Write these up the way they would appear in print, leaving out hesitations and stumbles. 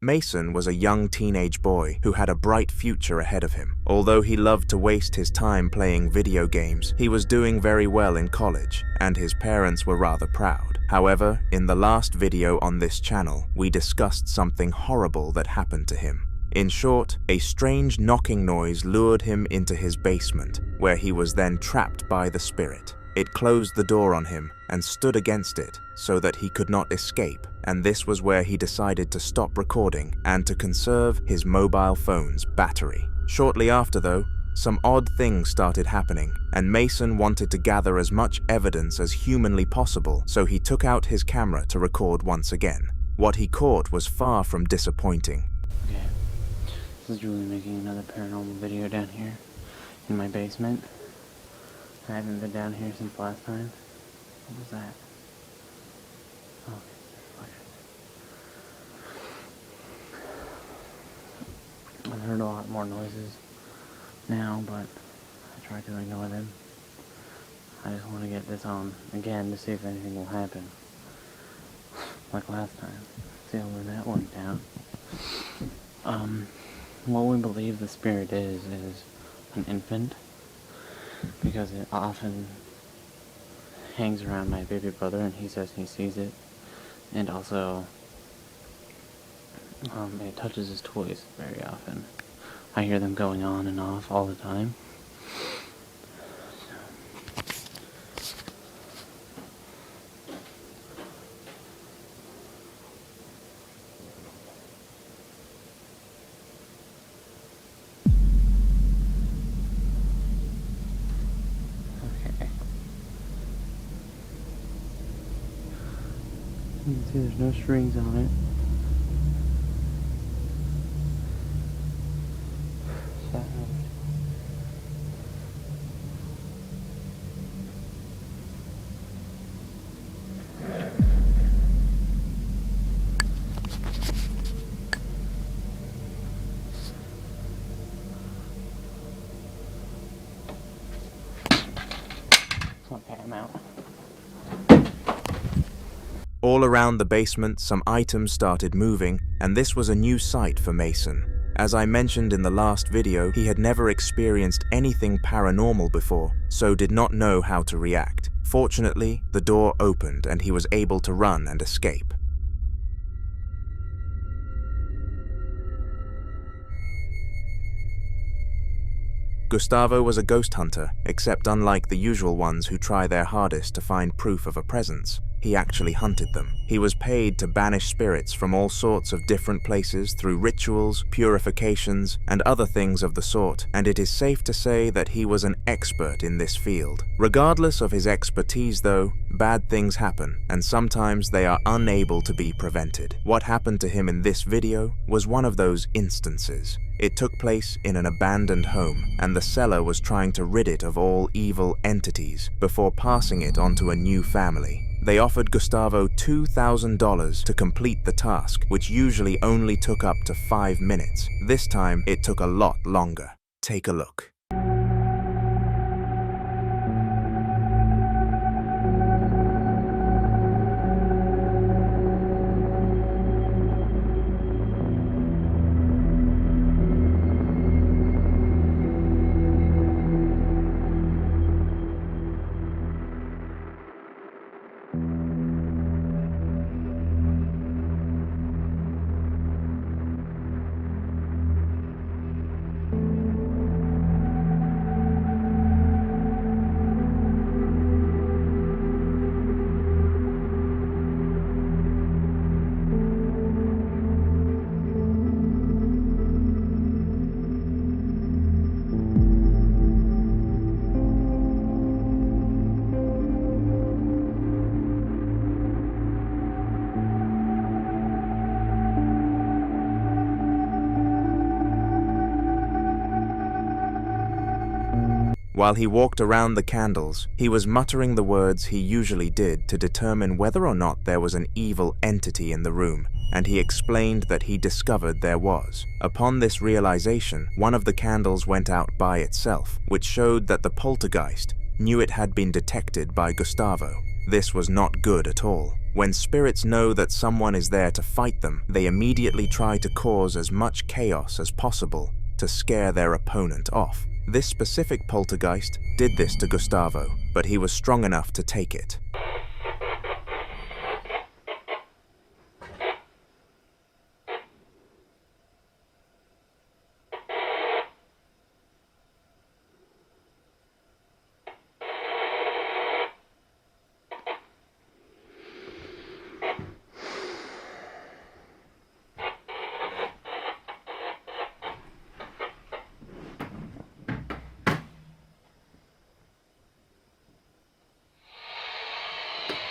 Mason was a young teenage boy who had a bright future ahead of him. Although he loved to waste his time playing video games, he was doing very well in college, and his parents were rather proud. However, in the last video on this channel, we discussed something horrible that happened to him. In short, a strange knocking noise lured him into his basement, where he was then trapped by the spirit. It closed the door on him and stood against it so that he could not escape, and this was where he decided to stop recording and to conserve his mobile phone's battery. Shortly after, though, some odd things started happening, and Mason wanted to gather as much evidence as humanly possible, so he took out his camera to record once again. What he caught was far from disappointing. Okay, this is Julie making another paranormal video down here in my basement. I haven't been down here since last time. What was that? Oh, I've heard a lot more noises now, but I try to ignore them. I just want to get this on again to see if anything will happen. Like last time. See how that went down. What we believe the spirit is an infant, because it often hangs around my baby brother and he says he sees it, and also it touches his toys very often. I hear them going on and off all the time. You can see there's no strings on it. Okay, I'm out. All around the basement, some items started moving, and this was a new sight for Mason. As I mentioned in the last video, he had never experienced anything paranormal before, so did not know how to react. Fortunately, the door opened and he was able to run and escape. Gustavo was a ghost hunter, except unlike the usual ones who try their hardest to find proof of a presence, he actually hunted them. He was paid to banish spirits from all sorts of different places through rituals, purifications, and other things of the sort, and it is safe to say that he was an expert in this field. Regardless of his expertise though, bad things happen, and sometimes they are unable to be prevented. What happened to him in this video was one of those instances. It took place in an abandoned home, and the seller was trying to rid it of all evil entities before passing it on to a new family. They offered Gustavo $2,000 to complete the task, which usually only took up to 5 minutes. This time, it took a lot longer. Take a look. While he walked around the candles, he was muttering the words he usually did to determine whether or not there was an evil entity in the room, and he explained that he discovered there was. Upon this realization, one of the candles went out by itself, which showed that the poltergeist knew it had been detected by Gustavo. This was not good at all. When spirits know that someone is there to fight them, they immediately try to cause as much chaos as possible to scare their opponent off. This specific poltergeist did this to Gustavo, but he was strong enough to take it.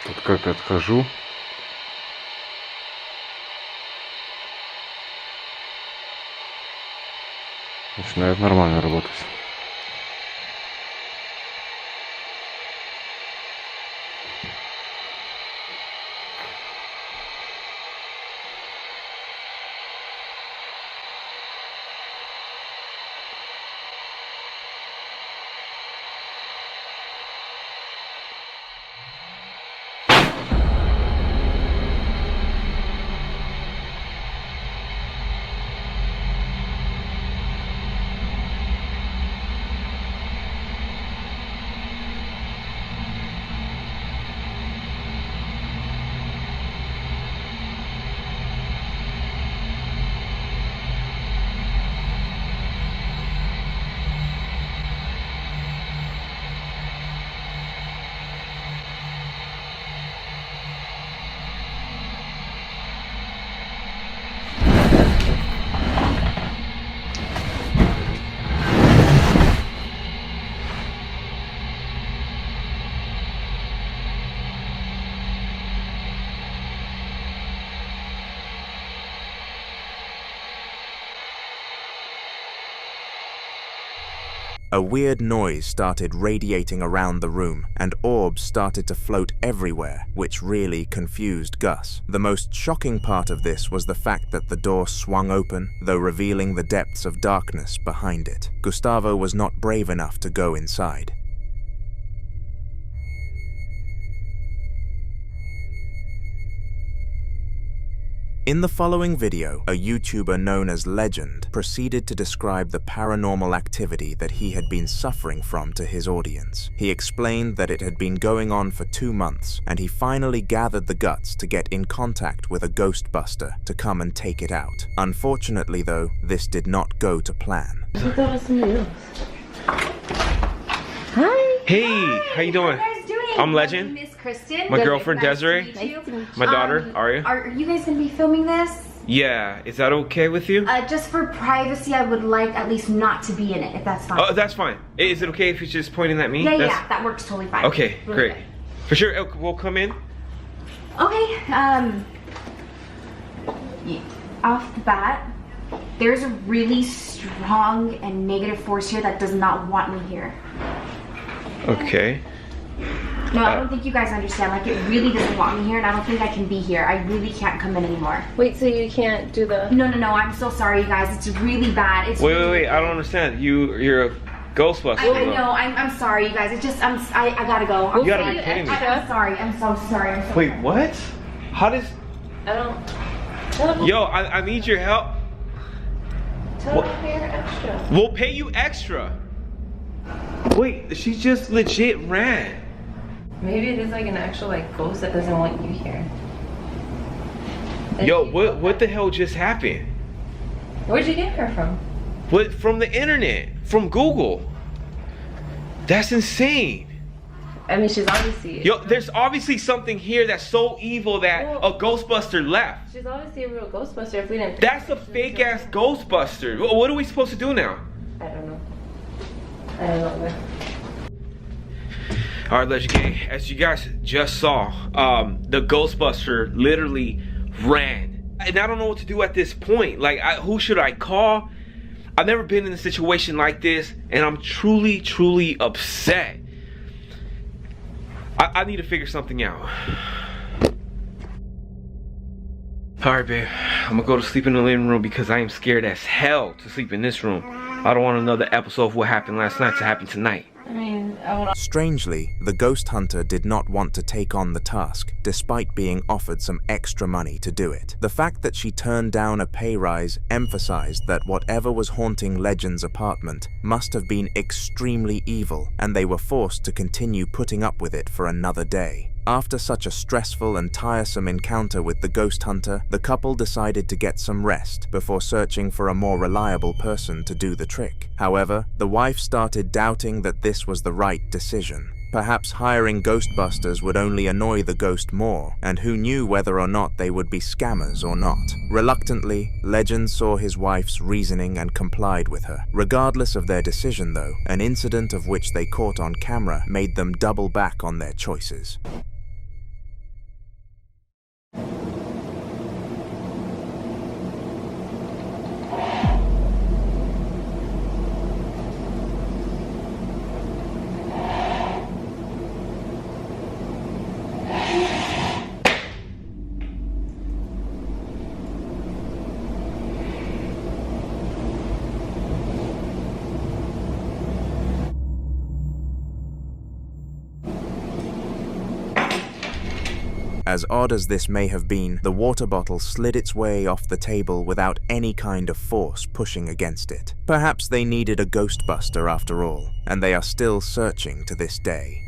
Вот как отхожу. Начинает нормально работать. A weird noise started radiating around the room, and orbs started to float everywhere, which really confused Gus. The most shocking part of this was the fact that the door swung open, though revealing the depths of darkness behind it. Gustavo was not brave enough to go inside. In the following video, a YouTuber known as Legend proceeded to describe the paranormal activity that he had been suffering from to his audience. He explained that it had been going on for 2 months, and he finally gathered the guts to get in contact with a ghostbuster to come and take it out. Unfortunately though, this did not go to plan. I thought it was somebody else. Hi. Hey, how you doing? How are you guys doing? I'm Legend. Miss Kristen. My girlfriend Nice Desiree. to meet you. My daughter, Aria. Are you guys gonna be filming this? Yeah, is that okay with you? Just for privacy, I would like at least not to be in it, if that's fine. Oh, that's fine. Is it okay if you're just pointing at me? Yeah, That's... yeah, that works totally fine. Okay, Really great. For sure, we'll come in. good. Okay, off the bat, there's a really strong and negative force here that does not want me here. Okay. No, I don't think you guys understand. Like, it really doesn't want me here, and I don't think I can be here. I really can't come in anymore. Wait, so you can't do the... No, I'm so sorry, you guys. It's really bad. It's Wait, I don't understand. You're a Ghostbuster. I know. I'm sorry, you guys. It's just I gotta go. I'm You gotta sorry. be kidding me. I'm sorry. I'm so sorry. I'm so Wait, sorry. what? How does... I don't... Yo, I need your help. Tell them to pay her extra. We'll pay you extra. Wait, she just legit ran. Maybe it is like an actual like ghost that doesn't want you here. Yo, what the hell just happened? Where'd you get her from? What, from the internet, from Google. That's insane. I mean, she's obviously... Yo, there's obviously something here that's so evil that a Ghostbuster left. She's obviously a real Ghostbuster if we didn't... That's a fake ass Ghostbuster. What are we supposed to do now? I don't know. I don't know. Alright, Legend Gang, as you guys just saw, the Ghostbuster literally ran. And I don't know what to do at this point. Like, who should I call? I've never been in a situation like this, and I'm truly, truly upset. I need to figure something out. Alright, babe, I'm gonna go to sleep in the living room because I am scared as hell to sleep in this room. I don't want another episode of what happened last night to happen tonight. I mean, Strangely, the ghost hunter did not want to take on the task, despite being offered some extra money to do it. The fact that she turned down a pay rise emphasized that whatever was haunting Legend's apartment must have been extremely evil, and they were forced to continue putting up with it for another day. After such a stressful and tiresome encounter with the ghost hunter, the couple decided to get some rest before searching for a more reliable person to do the trick. However, the wife started doubting that this was the right decision. Perhaps hiring Ghostbusters would only annoy the ghost more, and who knew whether or not they would be scammers or not. Reluctantly, Legend saw his wife's reasoning and complied with her. Regardless of their decision though, an incident of which they caught on camera made them double back on their choices. As odd as this may have been, the water bottle slid its way off the table without any kind of force pushing against it. Perhaps they needed a Ghostbuster after all, and they are still searching to this day.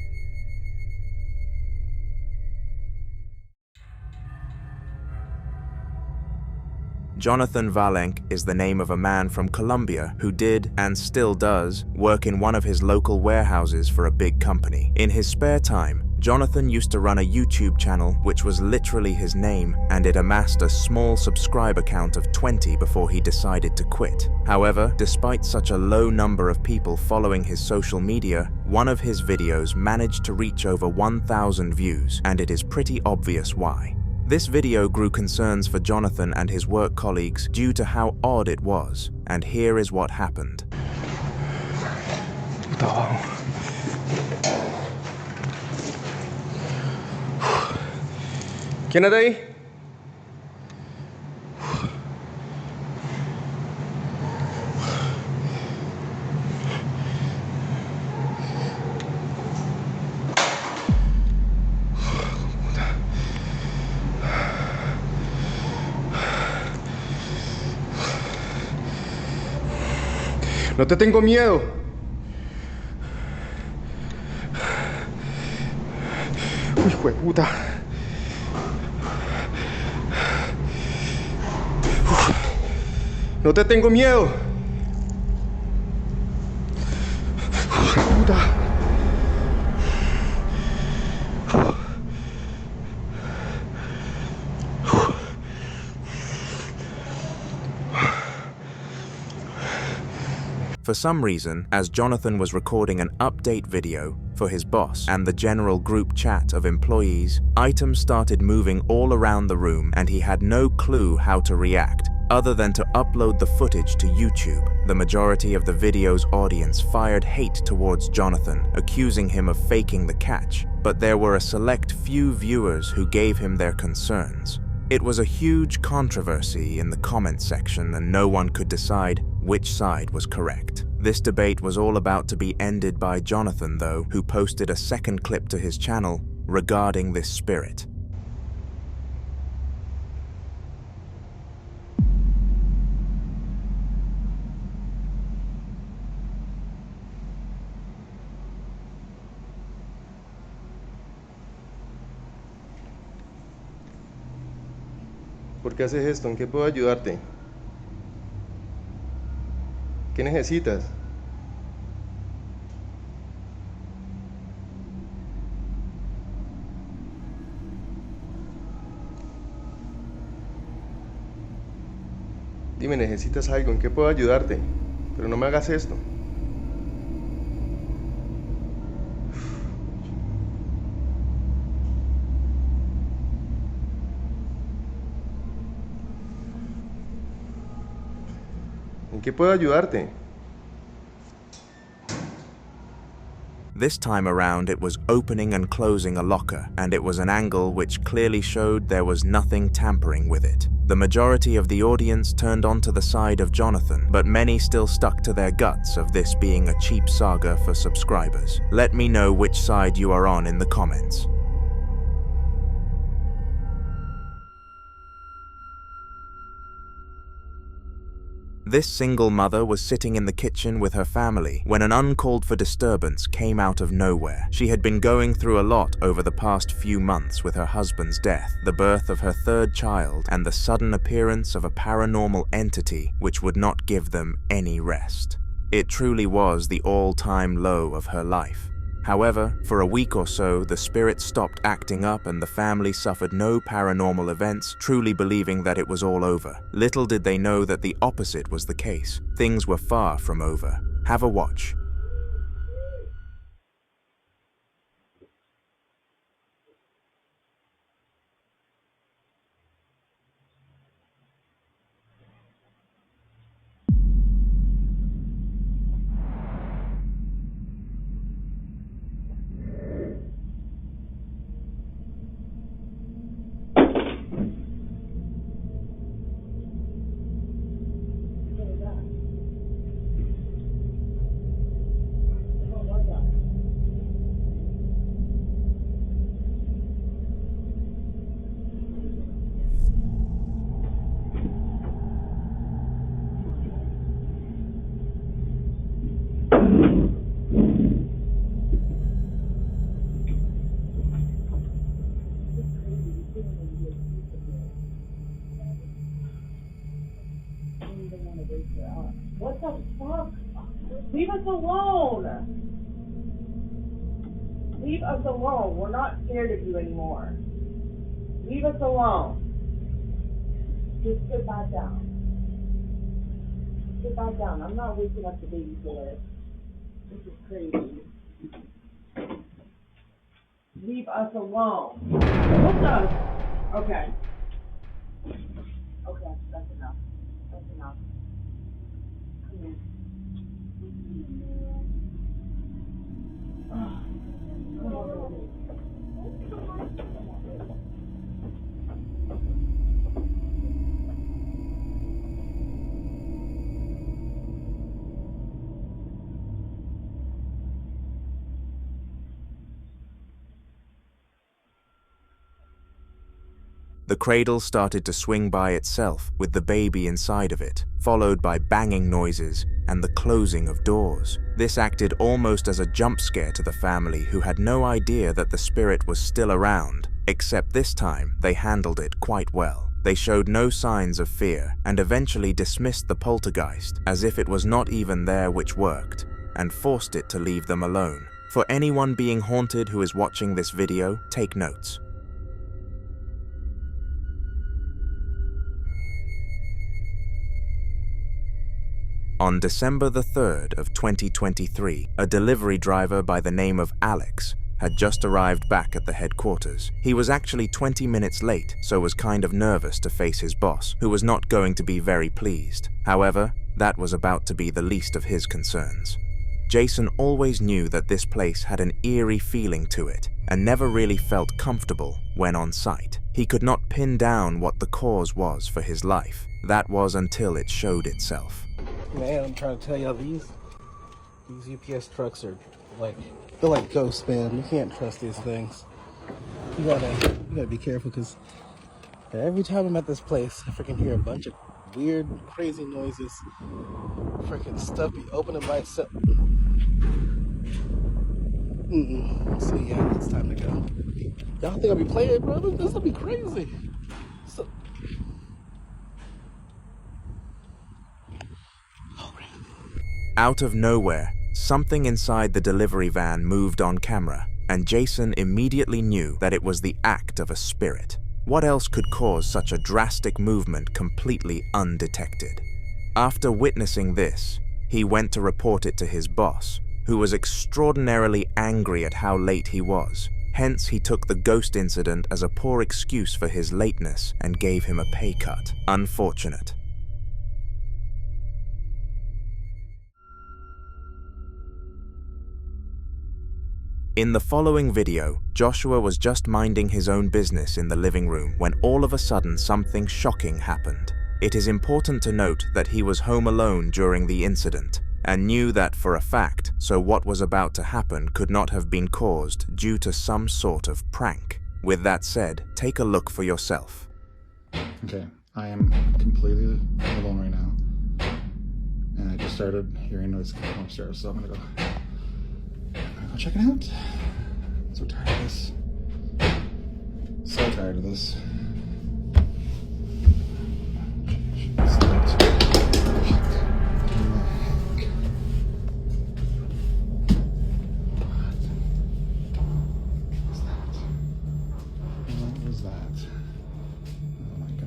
Jonathan Valenk is the name of a man from Colombia who did, and still does, work in one of his local warehouses for a big company. In his spare time, Jonathan used to run a YouTube channel which was literally his name, and it amassed a small subscriber count of 20 before he decided to quit. However, despite such a low number of people following his social media, one of his videos managed to reach over 1,000 views, and it is pretty obvious why. This video grew concerns for Jonathan and his work colleagues due to how odd it was, and here is what happened. ¿Quién está ahí? No te tengo miedo. Uy, hijo de puta. No te tengo miedo. Hijo de puta. For some reason, as Jonathan was recording an update video for his boss and the general group chat of employees, items started moving all around the room and he had no clue how to react, other than to upload the footage to YouTube. The majority of the video's audience fired hate towards Jonathan, accusing him of faking the catch, but there were a select few viewers who gave him their concerns. It was a huge controversy in the comment section and no one could decide which side was correct. This debate was all about to be ended by Jonathan though, who posted a second clip to his channel regarding this spirit. ¿Por qué haces esto? ¿En qué puedo ayudarte? ¿Qué necesitas? Dime, ¿necesitas algo? ¿En qué puedo ayudarte? Pero no me hagas esto. ¿En qué puedo ayudarte? This time around it was opening and closing a locker, and it was an angle which clearly showed there was nothing tampering with it. The majority of the audience turned onto the side of Jonathan, but many still stuck to their guts of this being a cheap saga for subscribers. Let me know which side you are on in the comments. This single mother was sitting in the kitchen with her family when an uncalled-for disturbance came out of nowhere. She had been going through a lot over the past few months with her husband's death, the birth of her third child, and the sudden appearance of a paranormal entity which would not give them any rest. It truly was the all-time low of her life. However, for a week or so, the spirit stopped acting up and the family suffered no paranormal events, truly believing that it was all over. Little did they know that the opposite was the case. Things were far from over. Have a watch. What the fuck? Leave us alone! Leave us alone. We're not scared of you anymore. Leave us alone. Just sit back down. Sit back down. I'm not waking up the babysitter. This is crazy. Leave us alone. What the? Okay. Okay, that's enough. That's enough. Come here. Come over to me. The cradle started to swing by itself with the baby inside of it, followed by banging noises and the closing of doors. This acted almost as a jump scare to the family, who had no idea that the spirit was still around, except this time they handled it quite well. They showed no signs of fear and eventually dismissed the poltergeist as if it was not even there, which worked, and forced it to leave them alone. For anyone being haunted who is watching this video, take notes. On December the 3rd of 2023, a delivery driver by the name of Alex had just arrived back at the headquarters. He was actually 20 minutes late, so was kind of nervous to face his boss, who was not going to be very pleased. However, that was about to be the least of his concerns. Jason always knew that this place had an eerie feeling to it and never really felt comfortable when on site. He could not pin down what the cause was for his life. That was until it showed itself. Man, I'm trying to tell y'all, these UPS trucks are they're like ghosts, man. You can't trust these things. You gotta be careful, because every time I'm at this place, I freaking hear a bunch of weird, crazy noises. Freaking stuff be opening by itself. So yeah, it's time to go. Y'all think I'll be playing, bro? This will be crazy. Out of nowhere, something inside the delivery van moved on camera, and Jason immediately knew that it was the act of a spirit. What else could cause such a drastic movement completely undetected? After witnessing this, he went to report it to his boss, who was extraordinarily angry at how late he was. Hence, he took the ghost incident as a poor excuse for his lateness and gave him a pay cut. Unfortunate. In the following video, Joshua was just minding his own business in the living room when all of a sudden something shocking happened. It is important to note that he was home alone during the incident and knew that for a fact, so what was about to happen could not have been caused due to some sort of prank. With that said, take a look for yourself. Okay, I am completely alone right now, and I just started hearing noise coming from upstairs, so I'm gonna go check it out. I'm so tired of this. So tired of this.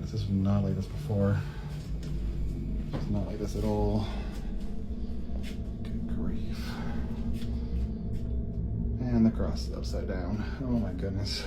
This was not like this before. It's not like this at all. Good grief. And the cross is upside down. Oh my goodness.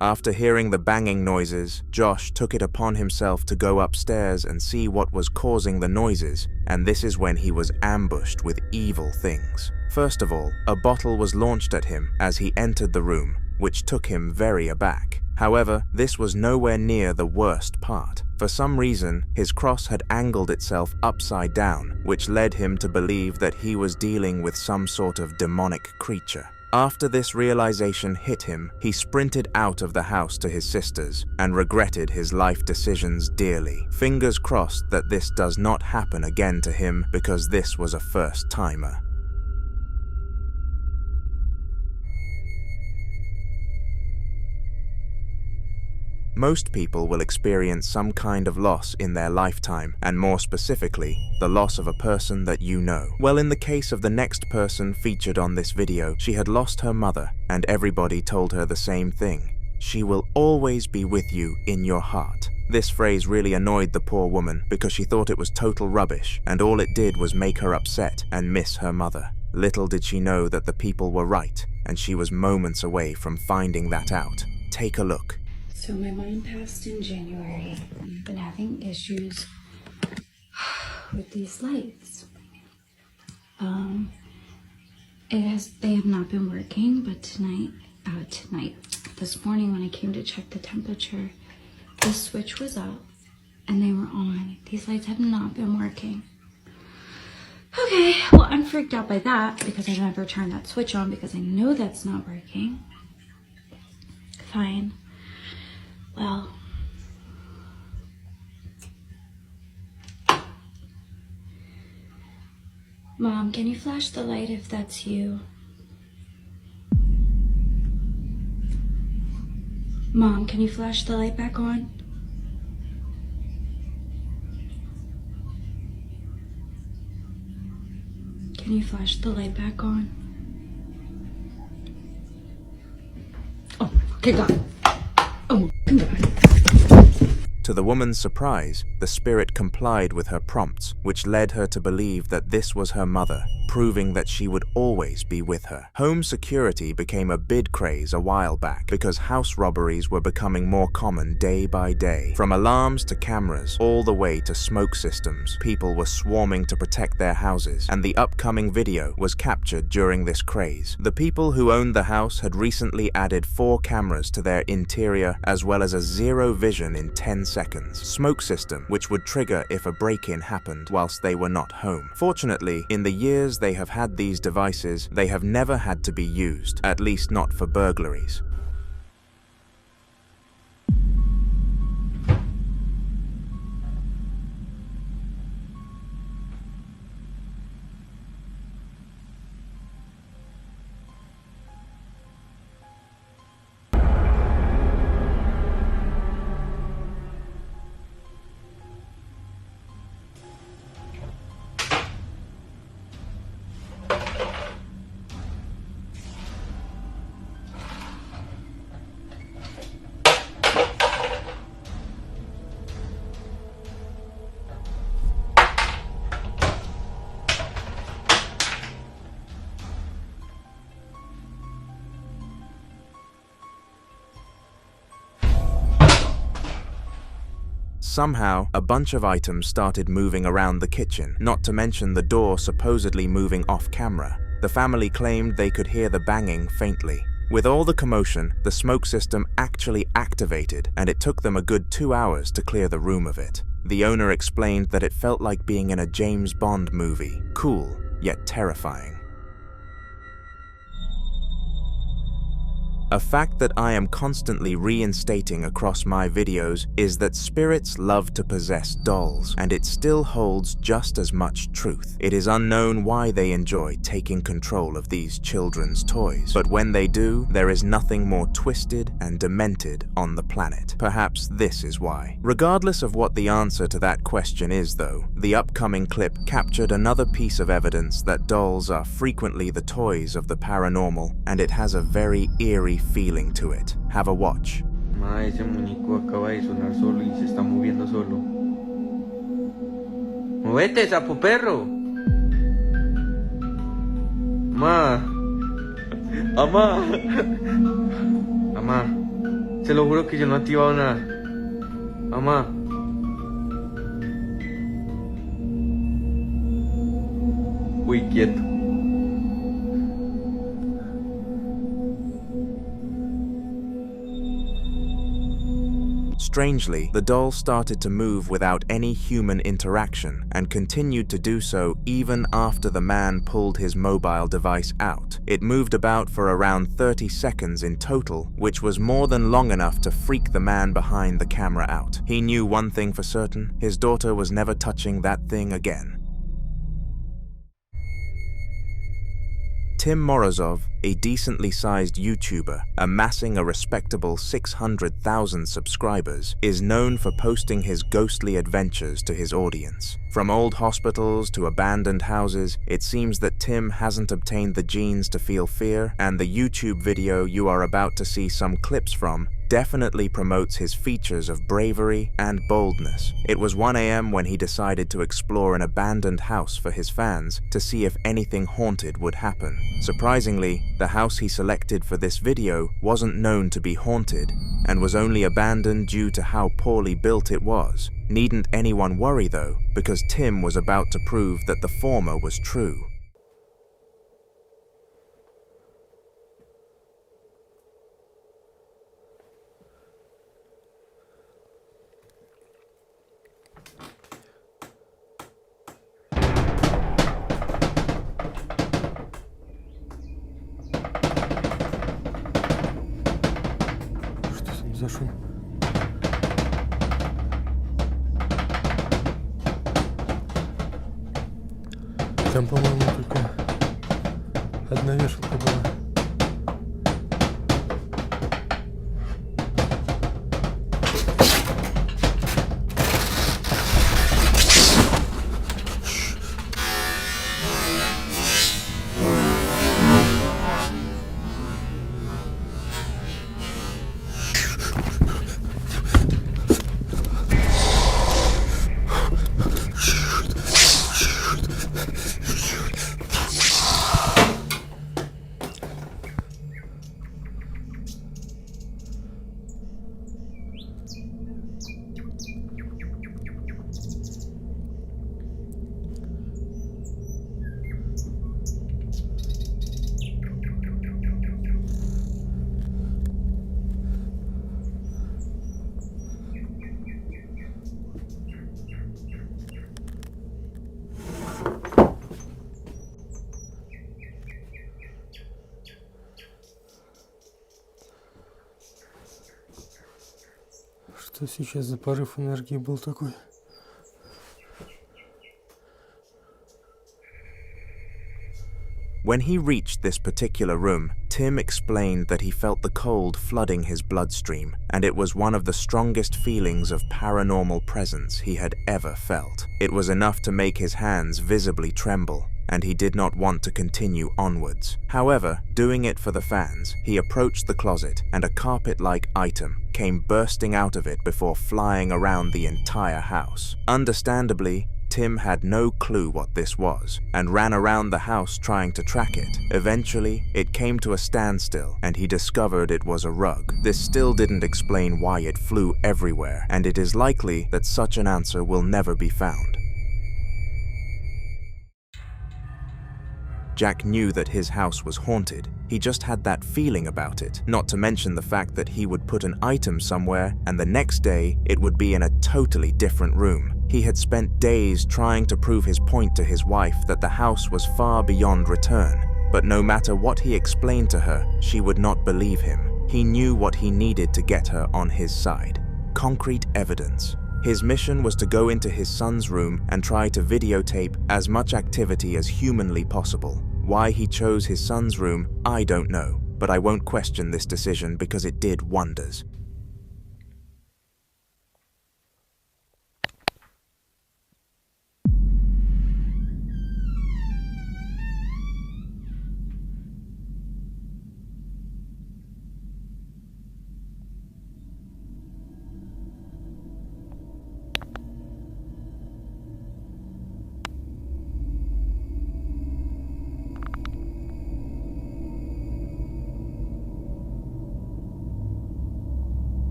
After hearing the banging noises, Josh took it upon himself to go upstairs and see what was causing the noises, and this is when he was ambushed with evil things. First of all, a bottle was launched at him as he entered the room, which took him very aback. However, this was nowhere near the worst part. For some reason, his cross had angled itself upside down, which led him to believe that he was dealing with some sort of demonic creature. After this realization hit him, he sprinted out of the house to his sister's and regretted his life decisions dearly. Fingers crossed that this does not happen again to him, because this was a first-timer. Most people will experience some kind of loss in their lifetime, and more specifically, the loss of a person that you know. Well, in the case of the next person featured on this video, she had lost her mother, and everybody told her the same thing. She will always be with you in your heart. This phrase really annoyed the poor woman because she thought it was total rubbish, and all it did was make her upset and miss her mother. Little did she know that the people were right, and she was moments away from finding that out. Take a look. So my mom passed in January. I've been having issues with these lights. They have not been working, but this morning when I came to check the temperature, the switch was up and they were on. These lights have not been working. Okay, well, I'm freaked out by that because I never turned that switch on because I know that's not working. Fine. Well, Mom, can you flash the light if that's you? Mom, can you flash the light back on? Can you flash the light back on? Oh, okay, God. Oh, God. To the woman's surprise, the spirit complied with her prompts, which led her to believe that this was her mother, proving that she would always be with her. Home security became a big craze a while back because house robberies were becoming more common day by day. From alarms to cameras, all the way to smoke systems, people were swarming to protect their houses, and the upcoming video was captured during this craze. The people who owned the house had recently added 4 cameras to their interior, as well as a zero vision in 10 seconds smoke system, which would trigger if a break-in happened whilst they were not home. Fortunately, in the years they have had these devices, they have never had to be used, at least not for burglaries. Somehow, a bunch of items started moving around the kitchen, not to mention the door supposedly moving off camera. The family claimed they could hear the banging faintly. With all the commotion, the smoke system actually activated, and it took them a good 2 hours to clear the room of it. The owner explained that it felt like being in a James Bond movie, cool, yet terrifying. A fact that I am constantly reinstating across my videos is that spirits love to possess dolls, and it still holds just as much truth. It is unknown why they enjoy taking control of these children's toys, but when they do, there is nothing more twisted and demented on the planet. Perhaps this is why. Regardless of what the answer to that question is, though, the upcoming clip captured another piece of evidence that dolls are frequently the toys of the paranormal, and it has a very eerie feeling to it. Have a watch. Ma, ese muñeco acaba de sonar solo y se está moviendo solo. ¡Muévete, sapo perro! Ma. Mamá. Mamá. Se lo juro que yo no he activado nada. Mamá. Uy, quieto. Strangely, the doll started to move without any human interaction and continued to do so even after the man pulled his mobile device out. It moved about for around 30 seconds in total, which was more than long enough to freak the man behind the camera out. He knew one thing for certain: his daughter was never touching that thing again. Tim Morozov, a decently sized YouTuber, amassing a respectable 600,000 subscribers, is known for posting his ghostly adventures to his audience. From old hospitals to abandoned houses, it seems that Tim hasn't obtained the genes to feel fear, and the YouTube video you are about to see some clips from definitely promotes his features of bravery and boldness. It was 1 a.m. when he decided to explore an abandoned house for his fans to see if anything haunted would happen. Surprisingly, the house he selected for this video wasn't known to be haunted and was only abandoned due to how poorly built it was. Needn't anyone worry though, because Tim was about to prove that the former was true. За шум. Там, по-моему, только одна вешалка была. Что сейчас за порыв энергии был такой? When he reached this particular room, Tim explained that he felt the cold flooding his bloodstream, and it was one of the strongest feelings of paranormal presence he had ever felt. It was enough to make his hands visibly tremble, and he did not want to continue onwards. However, doing it for the fans, he approached the closet, and a carpet-like item came bursting out of it before flying around the entire house. Understandably, Tim had no clue what this was and ran around the house trying to track it. Eventually, it came to a standstill and he discovered it was a rug. This still didn't explain why it flew everywhere, and it is likely that such an answer will never be found. Jack knew that his house was haunted. He just had that feeling about it, not to mention the fact that he would put an item somewhere and the next day it would be in a totally different room. He had spent days trying to prove his point to his wife that the house was far beyond return, but no matter what he explained to her, she would not believe him. He knew what he needed to get her on his side: concrete evidence. His mission was to go into his son's room and try to videotape as much activity as humanly possible. Why he chose his son's room, I don't know, but I won't question this decision because it did wonders.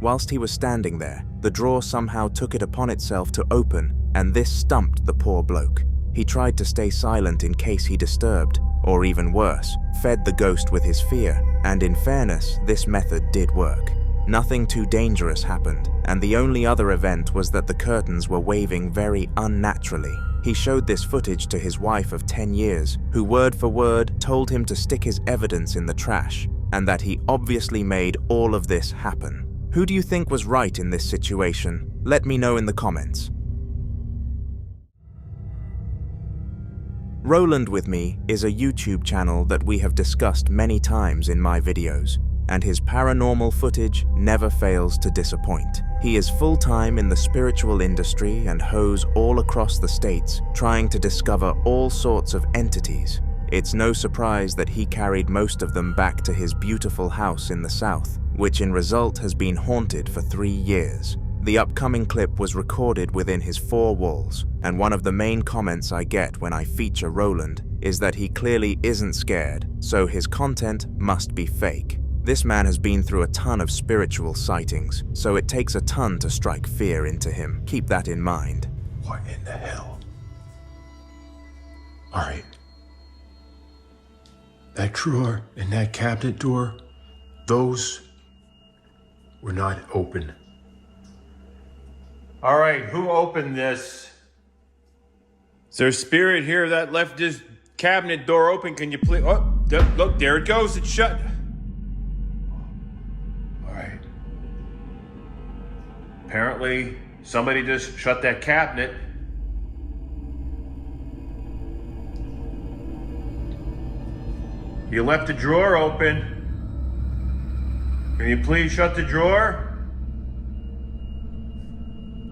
Whilst he was standing there, the drawer somehow took it upon itself to open, and this stumped the poor bloke. He tried to stay silent in case he disturbed, or even worse, fed the ghost with his fear, and in fairness, this method did work. Nothing too dangerous happened, and the only other event was that the curtains were waving very unnaturally. He showed this footage to his wife of 10 years, who word for word told him to stick his evidence in the trash, and that he obviously made all of this happen. Who do you think was right in this situation? Let me know in the comments. Roland With Me is a YouTube channel that we have discussed many times in my videos, and his paranormal footage never fails to disappoint. He is full-time in the spiritual industry and hoes all across the states, trying to discover all sorts of entities. It's no surprise that he carried most of them back to his beautiful house in the south, which in result has been haunted for 3 years. The upcoming clip was recorded within his 4 walls, and one of the main comments I get when I feature Roland is that he clearly isn't scared, so his content must be fake. This man has been through a ton of spiritual sightings, so it takes a ton to strike fear into him. Keep that in mind. What in the hell? Alright. That drawer and that cabinet door, those were not open. All right, who opened this? Is there a spirit here that left this cabinet door open? Can you please? Oh, look, there it goes. It's shut. All right. Apparently, somebody just shut that cabinet. You left the drawer open. Can you please shut the drawer?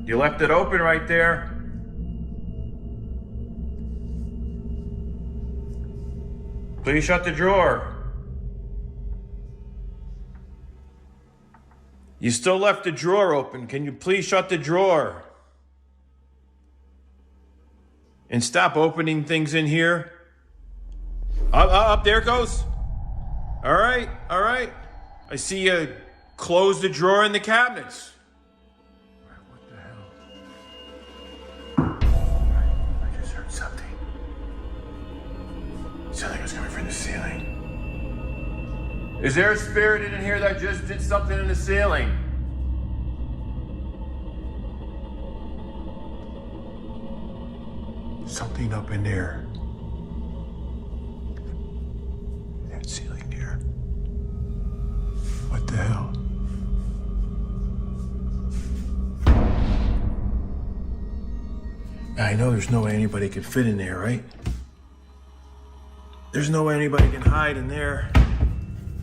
You left it open right there. Please shut the drawer. You still left the drawer open. Can you please shut the drawer? And stop opening things in here. Up, there it goes. All right. I see you close the drawer in the cabinets. What the hell? I just heard something. Something was coming from the ceiling. Is there a spirit in here that just did something in the ceiling? Something up in there. That ceiling there. What the hell? I know there's no way anybody could fit in there, right? There's no way anybody can hide in there.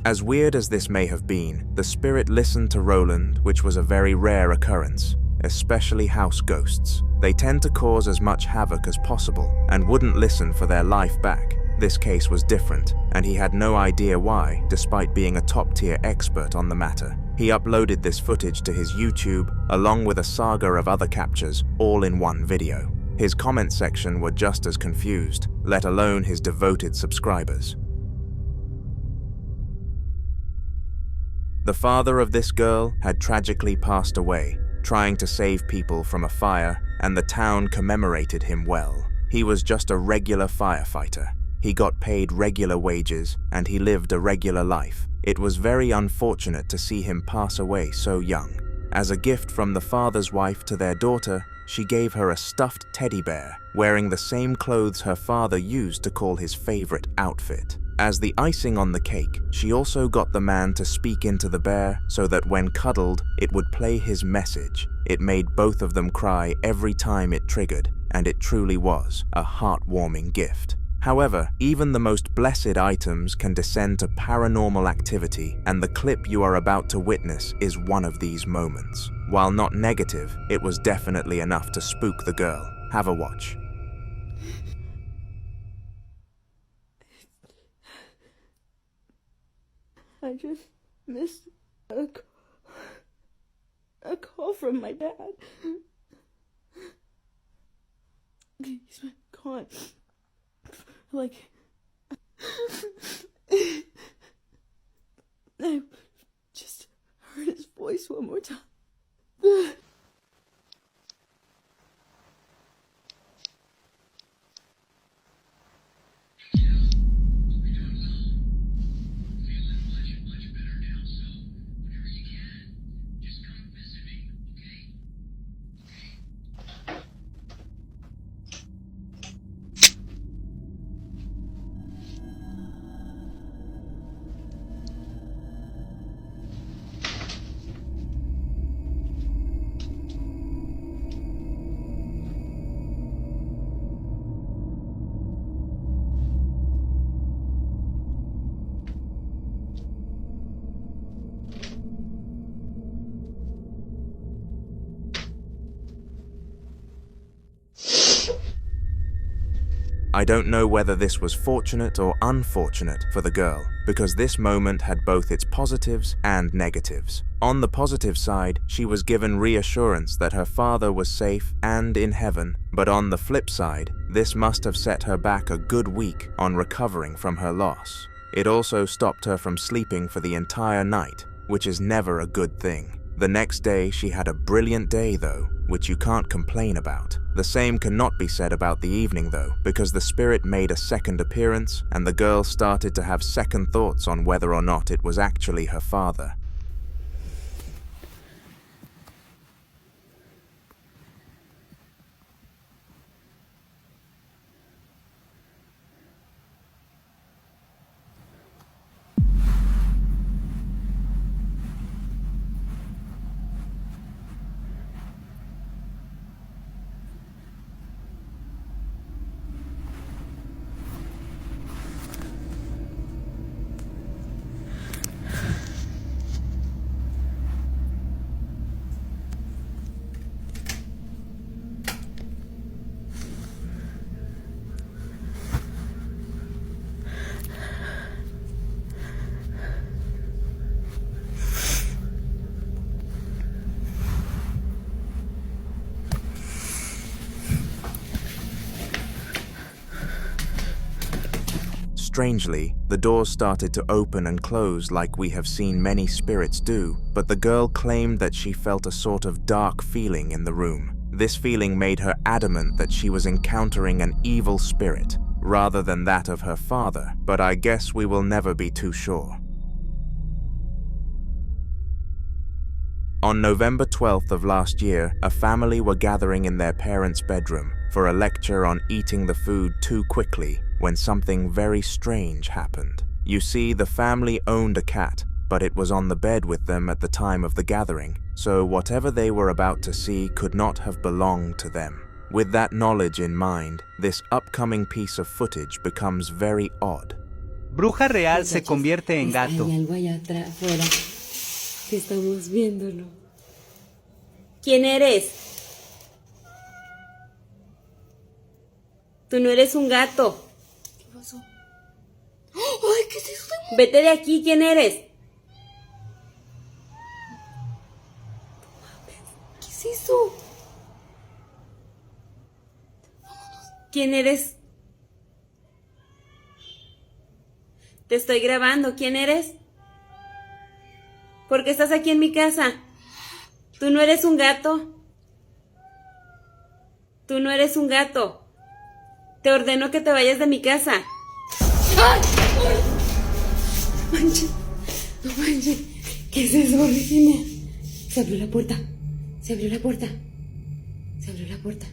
As weird as this may have been, the spirit listened to Roland, which was a very rare occurrence, especially house ghosts. They tend to cause as much havoc as possible and wouldn't listen for their life back. This case was different, and he had no idea why, despite being a top-tier expert on the matter. He uploaded this footage to his YouTube, along with a saga of other captures, all in one video. His comment section were just as confused, let alone his devoted subscribers. The father of this girl had tragically passed away, trying to save people from a fire, and the town commemorated him well. He was just a regular firefighter. He got paid regular wages, and he lived a regular life. It was very unfortunate to see him pass away so young. As a gift from the father's wife to their daughter, she gave her a stuffed teddy bear, wearing the same clothes her father used to call his favorite outfit. As the icing on the cake, she also got the man to speak into the bear so that when cuddled, it would play his message. It made both of them cry every time it triggered, and it truly was a heartwarming gift. However, even the most blessed items can descend to paranormal activity, and the clip you are about to witness is one of these moments. While not negative, it was definitely enough to spook the girl. Have a watch. I just missed a call from my dad. He's been gone. Like, I just heard his voice one more time. I don't know whether this was fortunate or unfortunate for the girl, because this moment had both its positives and negatives. On the positive side, she was given reassurance that her father was safe and in heaven, but on the flip side, this must have set her back a good week on recovering from her loss. It also stopped her from sleeping for the entire night, which is never a good thing. The next day, she had a brilliant day though, which you can't complain about. The same cannot be said about the evening though, because the spirit made a second appearance and the girl started to have second thoughts on whether or not it was actually her father. Strangely, the doors started to open and close like we have seen many spirits do, but the girl claimed that she felt a sort of dark feeling in the room. This feeling made her adamant that she was encountering an evil spirit, rather than that of her father, but I guess we will never be too sure. On November 12th of last year, a family were gathering in their parents' bedroom for a lecture on eating the food too quickly when something very strange happened. You see, the family owned a cat, but it was on the bed with them at the time of the gathering, so whatever they were about to see could not have belonged to them. With that knowledge in mind, this upcoming piece of footage becomes very odd. Bruja real se convierte en gato. Hay algo allá afuera que estamos viéndolo. ¿Quién eres? Tú no eres un gato. ¿Qué pasó? ¡Ay, qué es eso! Vete de aquí, ¿quién eres? ¿Qué es eso? ¿Quién eres? Te estoy grabando, ¿quién eres? ¿Por qué estás aquí en mi casa? Tú no eres un gato. Tú no eres un gato. Te ordeno que te vayas de mi casa. ¡Ay! No manches. No manches. ¿Qué es eso, Virginia? Se abrió la puerta. Se abrió la puerta. Se abrió la puerta.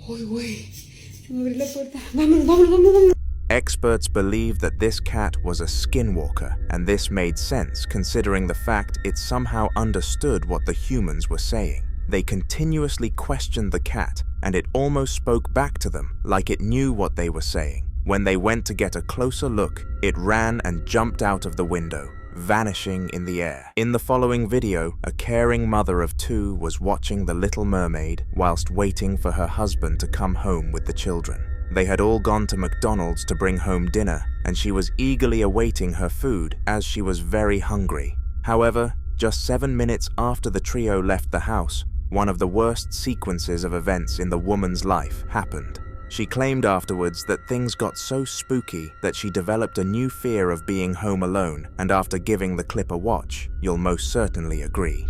¡Ay, güey! Se me abrió la puerta. Vámonos, vámonos, vámonos, vámonos. Experts believe that this cat was a skinwalker, and this made sense considering the fact it somehow understood what the humans were saying. They continuously questioned the cat, and it almost spoke back to them, like it knew what they were saying. When they went to get a closer look, it ran and jumped out of the window, vanishing in the air. In the following video, a caring mother of 2 was watching The Little Mermaid whilst waiting for her husband to come home with the children. They had all gone to McDonald's to bring home dinner, and she was eagerly awaiting her food as she was very hungry. However, just 7 minutes after the trio left the house, one of the worst sequences of events in the woman's life happened. She claimed afterwards that things got so spooky that she developed a new fear of being home alone, and after giving the clip a watch, you'll most certainly agree.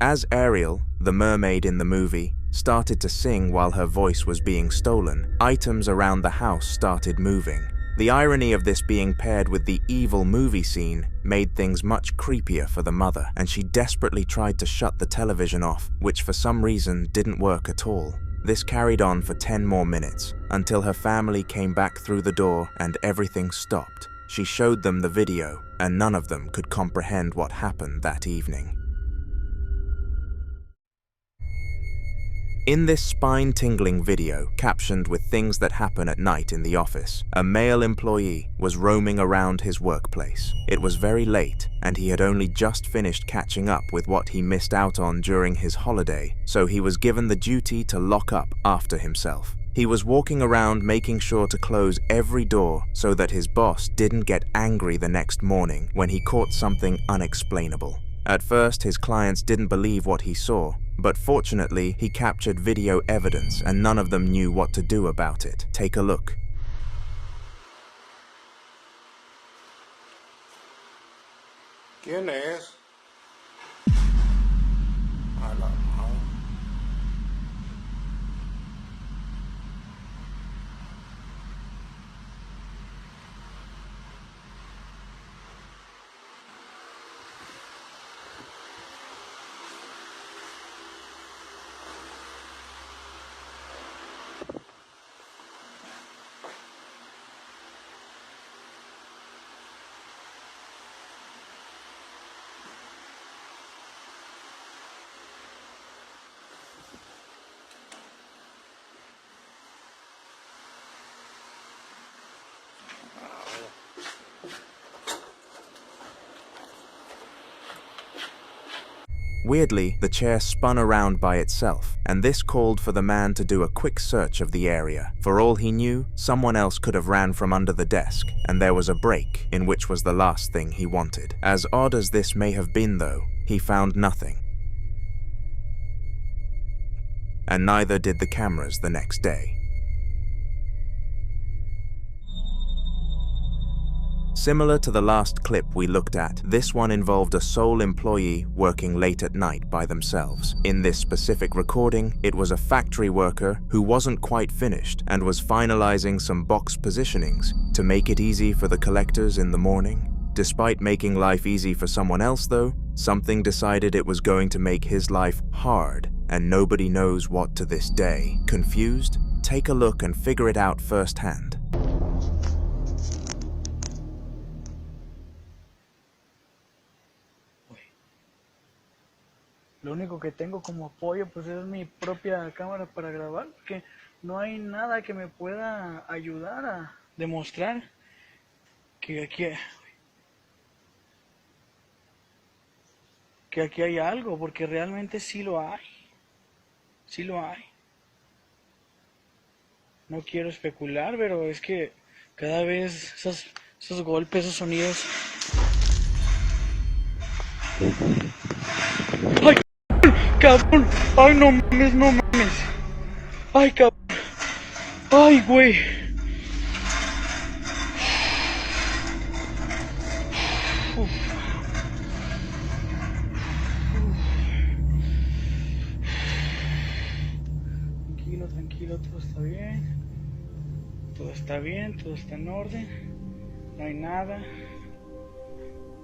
As Ariel, the mermaid in the movie, started to sing while her voice was being stolen, items around the house started moving. The irony of this being paired with the evil movie scene made things much creepier for the mother, and she desperately tried to shut the television off, which for some reason didn't work at all. This carried on for 10 more minutes, until her family came back through the door and everything stopped. She showed them the video, and none of them could comprehend what happened that evening. In this spine-tingling video, captioned with things that happen at night in the office, a male employee was roaming around his workplace. It was very late, and he had only just finished catching up with what he missed out on during his holiday, so he was given the duty to lock up after himself. He was walking around making sure to close every door so that his boss didn't get angry the next morning when he caught something unexplainable. At first, his clients didn't believe what he saw, but fortunately, he captured video evidence and none of them knew what to do about it. Take a look. ¿Quién es? A la madre. Weirdly, the chair spun around by itself, and this called for the man to do a quick search of the area. For all he knew, someone else could have ran from under the desk, and there was a break, in which was the last thing he wanted. As odd as this may have been though, he found nothing. And neither did the cameras the next day. Similar to the last clip we looked at, this one involved a sole employee working late at night by themselves. In this specific recording, it was a factory worker who wasn't quite finished and was finalizing some box positionings to make it easy for the collectors in the morning. Despite making life easy for someone else though, something decided it was going to make his life hard, and nobody knows what to this day. Confused? Take a look and figure it out firsthand. Lo único que tengo como apoyo pues es mi propia cámara para grabar, porque no hay nada que me pueda ayudar a demostrar que aquí hay algo, porque realmente sí lo hay. Sí lo hay. No quiero especular, pero es que cada vez esos golpes, esos sonidos. ¡Ay, cabrón! ¡Ay, no mames, no mames! ¡Ay, cabrón! ¡Ay, güey! Tranquilo, todo está bien. Todo está bien, todo está en orden. No hay nada.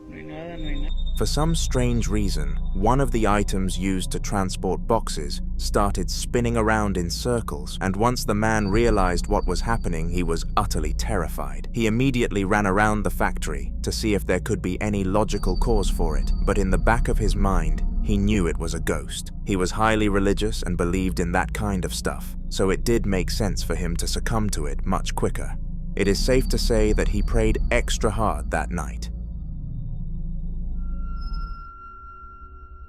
No hay nada, no hay nada. For some strange reason, one of the items used to transport boxes started spinning around in circles, and once the man realized what was happening, he was utterly terrified. He immediately ran around the factory to see if there could be any logical cause for it, but in the back of his mind, he knew it was a ghost. He was highly religious and believed in that kind of stuff, so it did make sense for him to succumb to it much quicker. It is safe to say that he prayed extra hard that night.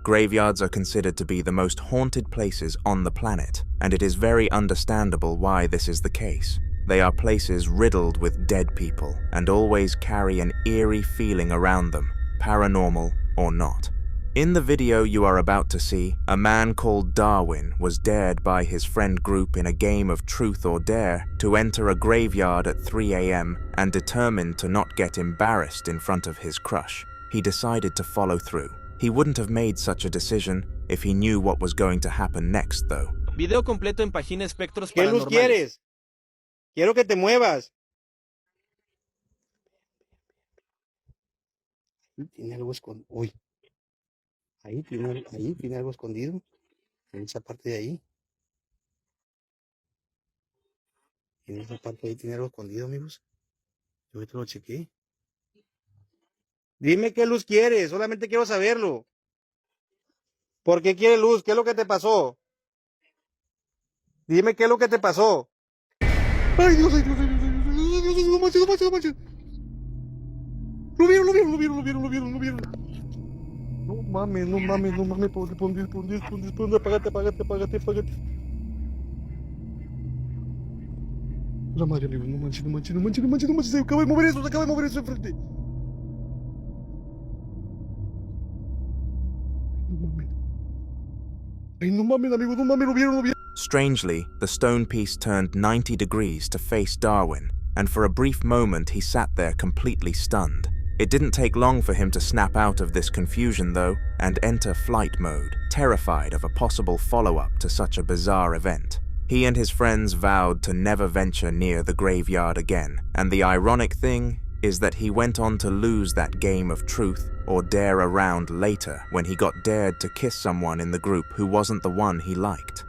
Graveyards are considered to be the most haunted places on the planet, and it is very understandable why this is the case. They are places riddled with dead people, and always carry an eerie feeling around them, paranormal or not. In the video you are about to see, a man called Darwin was dared by his friend group in a game of truth or dare to enter a graveyard at 3 a.m. and determined to not get embarrassed in front of his crush. He decided to follow through. He wouldn't have made such a decision if he knew what was going to happen next, though. Video completo en página Espectros ¿Qué luz quieres? Quiero que te muevas. Tiene algo escondido. Uy. Ahí tiene algo escondido. En esa parte de ahí. En esa parte de ahí tiene algo escondido, amigos. Yo ahorita lo chequé. Dime qué luz quieres, solamente quiero saberlo. ¿Por qué quieres luz? ¿Qué es lo que te pasó? Dime qué es lo que te pasó. Ay, Dios, ay, Dios, ay, Dios, ay, Dios, ay, Dios, no manches, no manches, no manches. Lo vieron. No mames, pon 10, apágate. La madre, amigo, no manches, se acaba de mover eso enfrente. Ay, no mames, amigo, lo vieron. Strangely, the stone piece turned 90 degrees to face Darwin, and for a brief moment he sat there completely stunned. It didn't take long for him to snap out of this confusion though, and enter flight mode, terrified of a possible follow-up to such a bizarre event. He and his friends vowed to never venture near the graveyard again, and the ironic thing is that he went on to lose that game of truth or dare around later when he got dared to kiss someone in the group who wasn't the one he liked.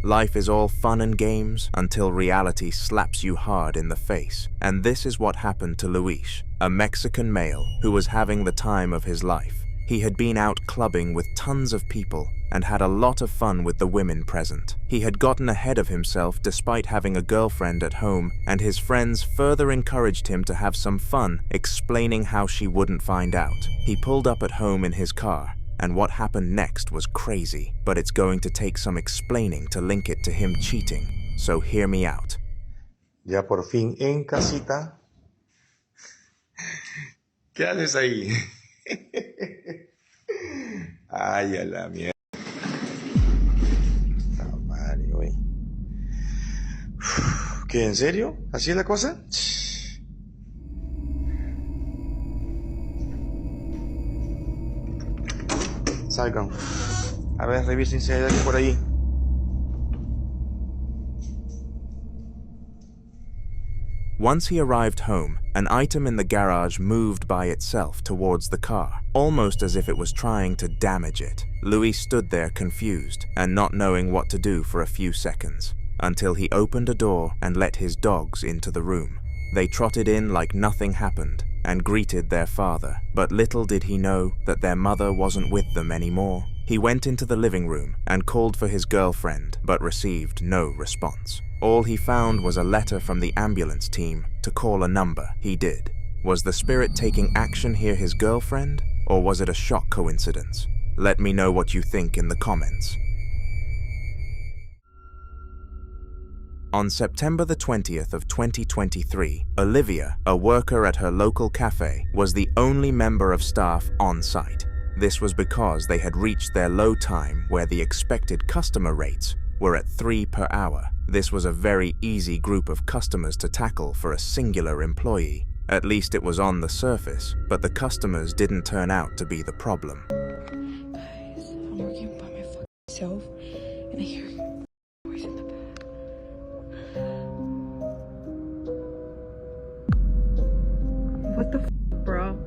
Life is all fun and games until reality slaps you hard in the face, and this is what happened to Luis, a Mexican male who was having the time of his life. He had been out clubbing with tons of people and had a lot of fun with the women present. He had gotten ahead of himself despite having a girlfriend at home, and his friends further encouraged him to have some fun explaining how she wouldn't find out. He pulled up at home in his car, and what happened next was crazy, but it's going to take some explaining to link it to him cheating, so hear me out. Ya por fin en casita. ¿Qué haces ahí? Ay, a la mierda. No, madre, güey. ¿Qué, en serio? ¿Así es la cosa? Salgan. A ver, revisen si hay alguien por ahí. Once he arrived home, an item in the garage moved by itself towards the car, almost as if it was trying to damage it. Louis stood there confused and not knowing what to do for a few seconds, until he opened a door and let his dogs into the room. They trotted in like nothing happened and greeted their father, but little did he know that their mother wasn't with them anymore. He went into the living room and called for his girlfriend, but received no response. All he found was a letter from the ambulance team to call a number. He did. Was the spirit taking action here his girlfriend, or was it a shock coincidence? Let me know what you think in the comments. On September the 20th of 2023, Olivia, a worker at her local cafe, was the only member of staff on site. This was because they had reached their low time where the expected customer rates were at 3 per hour. This was a very easy group of customers to tackle for a singular employee. At least it was on the surface, but the customers didn't turn out to be the problem. Guys, I'm working by my fucking self, and I hear noise in the back. What the f, bro?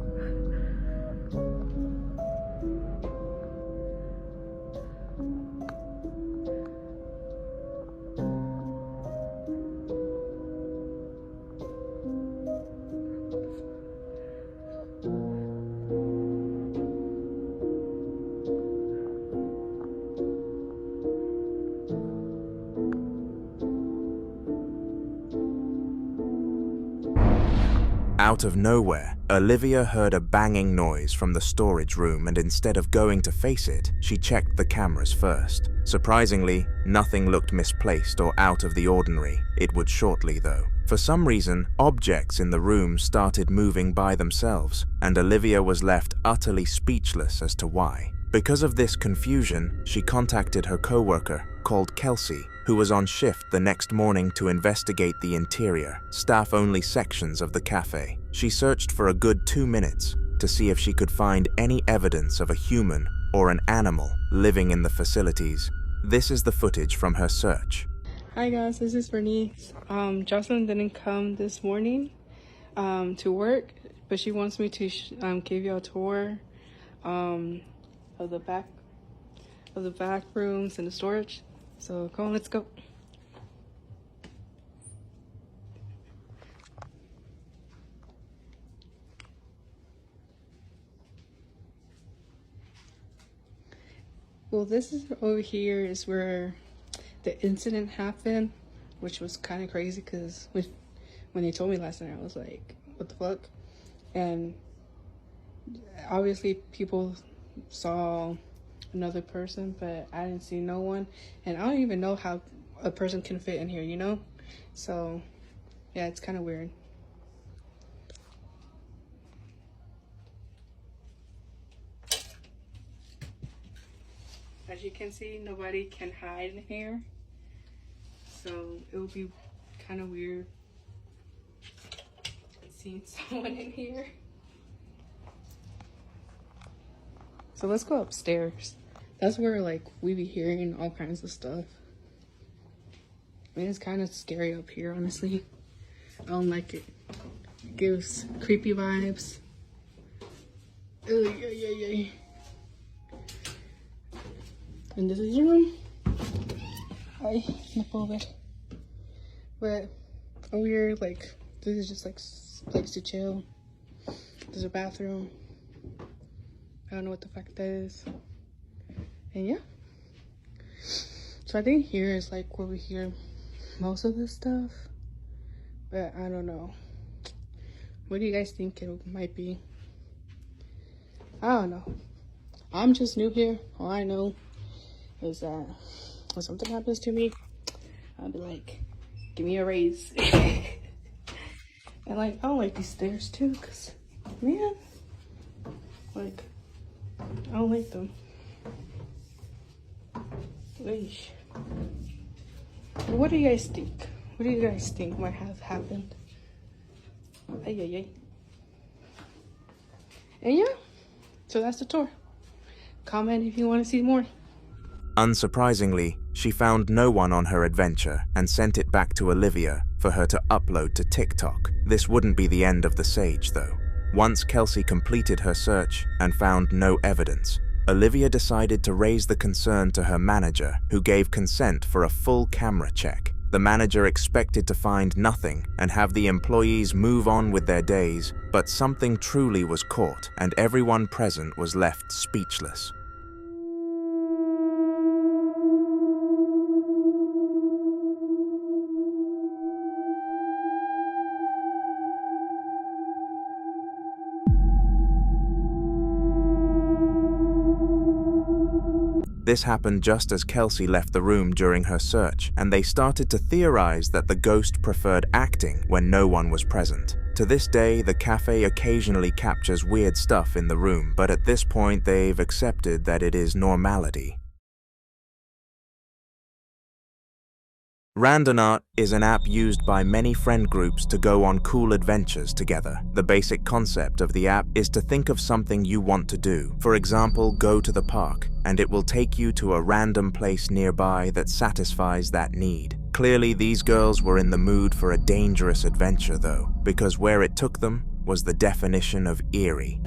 Out of nowhere, Olivia heard a banging noise from the storage room, and instead of going to face it, she checked the cameras first. Surprisingly, nothing looked misplaced or out of the ordinary. It would shortly though. For some reason, objects in the room started moving by themselves, and Olivia was left utterly speechless as to why. Because of this confusion, she contacted her coworker, called Kelsey, who was on shift the next morning to investigate the interior, staff-only sections of the cafe. She searched for a good 2 minutes to see if she could find any evidence of a human or an animal living in the facilities. This is the footage from her search. Hi guys, this is Bernice. Jocelyn didn't come this morning to work, but she wants me to give you a tour of the back rooms and the storage. So come on, let's go. Well, this is over here is where the incident happened, which was kind of crazy because when they told me last night, I was like, what the fuck? And obviously people saw another person, but I didn't see no one, and I don't even know how a person can fit in here, you know? So yeah, it's kind of weird. As you can see, nobody can hide in here, so it would be kind of weird seeing someone in here. So let's go upstairs. That's where like we be hearing all kinds of stuff. I mean, it's kind of scary up here, honestly. I don't like it. It gives creepy vibes. And this is your room. Hi, no puedo ver. But over here, like, this is just like place to chill. There's a bathroom. I don't know what the fuck that is. And yeah, So I think here is like where we hear most of this stuff. But I don't know. What do you guys think it might be? I don't know. I'm just new here. All I know is that when something happens to me, I'll be like, give me a raise. And like, I don't like these stairs too, because, man, like, I don't like them. Eesh. What do you guys think? What do you guys think might have happened? Ay, ay, ay. And yeah, so that's the tour. Comment if you want to see more. Unsurprisingly, she found no one on her adventure and sent it back to Olivia for her to upload to TikTok. This wouldn't be the end of the sage, though. Once Kelsey completed her search and found no evidence, Olivia decided to raise the concern to her manager, who gave consent for a full camera check. The manager expected to find nothing and have the employees move on with their days, but something truly was caught, and everyone present was left speechless. This happened just as Kelsey left the room during her search, and they started to theorize that the ghost preferred acting when no one was present. To this day, the cafe occasionally captures weird stuff in the room, but at this point they've accepted that it is normality. Randonaut is an app used by many friend groups to go on cool adventures together. The basic concept of the app is to think of something you want to do. For example, go to the park, and it will take you to a random place nearby that satisfies that need. Clearly, these girls were in the mood for a dangerous adventure though, because where it took them was the definition of eerie.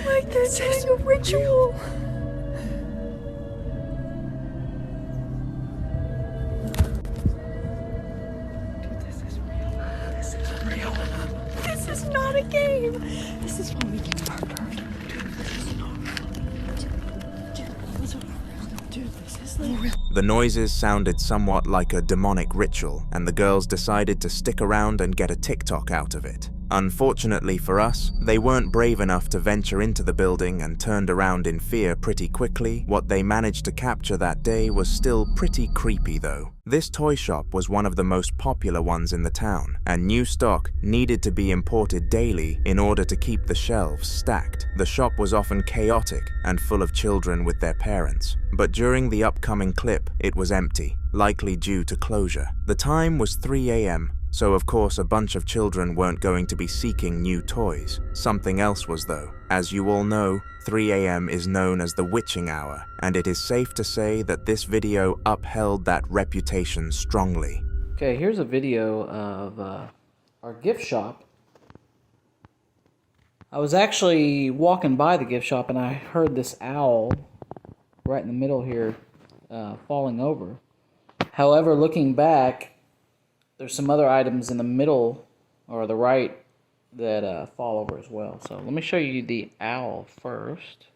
Like they're doing a ritual. Dude, this is real. This is real. This is not a game. This is when we get murdered. Dude, this is not real. Dude, this is real. Dude, this is real. The noises sounded somewhat like a demonic ritual, and the girls decided to stick around and get a TikTok out of it. Unfortunately for us, they weren't brave enough to venture into the building and turned around in fear pretty quickly. What they managed to capture that day was still pretty creepy though. This toy shop was one of the most popular ones in the town, and new stock needed to be imported daily in order to keep the shelves stacked. The shop was often chaotic and full of children with their parents, but during the upcoming clip, it was empty, likely due to closure. The time was 3 a.m., so of course a bunch of children weren't going to be seeking new toys. Something else was though. As you all know, 3 a.m. is known as the witching hour, and it is safe to say that this video upheld that reputation strongly. Okay, here's a video of our gift shop. I was actually walking by the gift shop and I heard this owl right in the middle here falling over. However, looking back, there's some other items in the middle or the right that fall over as well. So let me show you the owl first.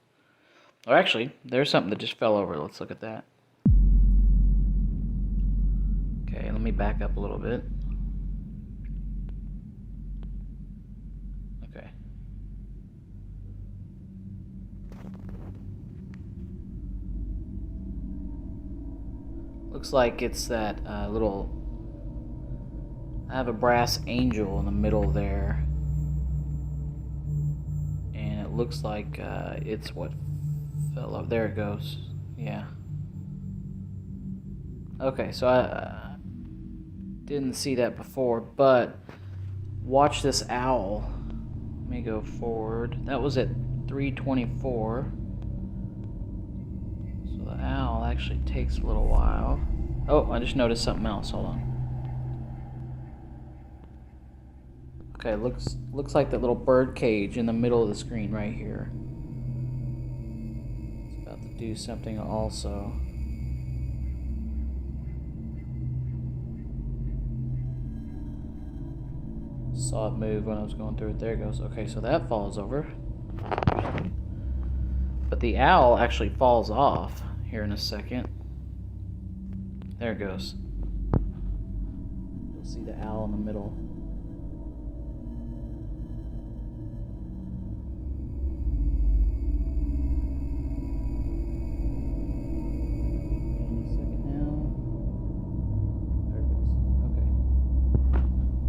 Or actually, there's something that just fell over. Let's look at that. Okay, let me back up a little bit. Okay. Looks like it's that little... I have a brass angel in the middle there. And it looks like it's what fell up. There it goes. Yeah. Okay, so I didn't see that before, but watch this owl. Let me go forward. That was at 324. So the owl actually takes a little while. Oh, I just noticed something else. Hold on. Okay, looks like that little bird cage in the middle of the screen right here. It's about to do something also. Saw it move when I was going through it. There it goes. Okay, so that falls over. But the owl actually falls off here in a second. There it goes. You'll see the owl in the middle.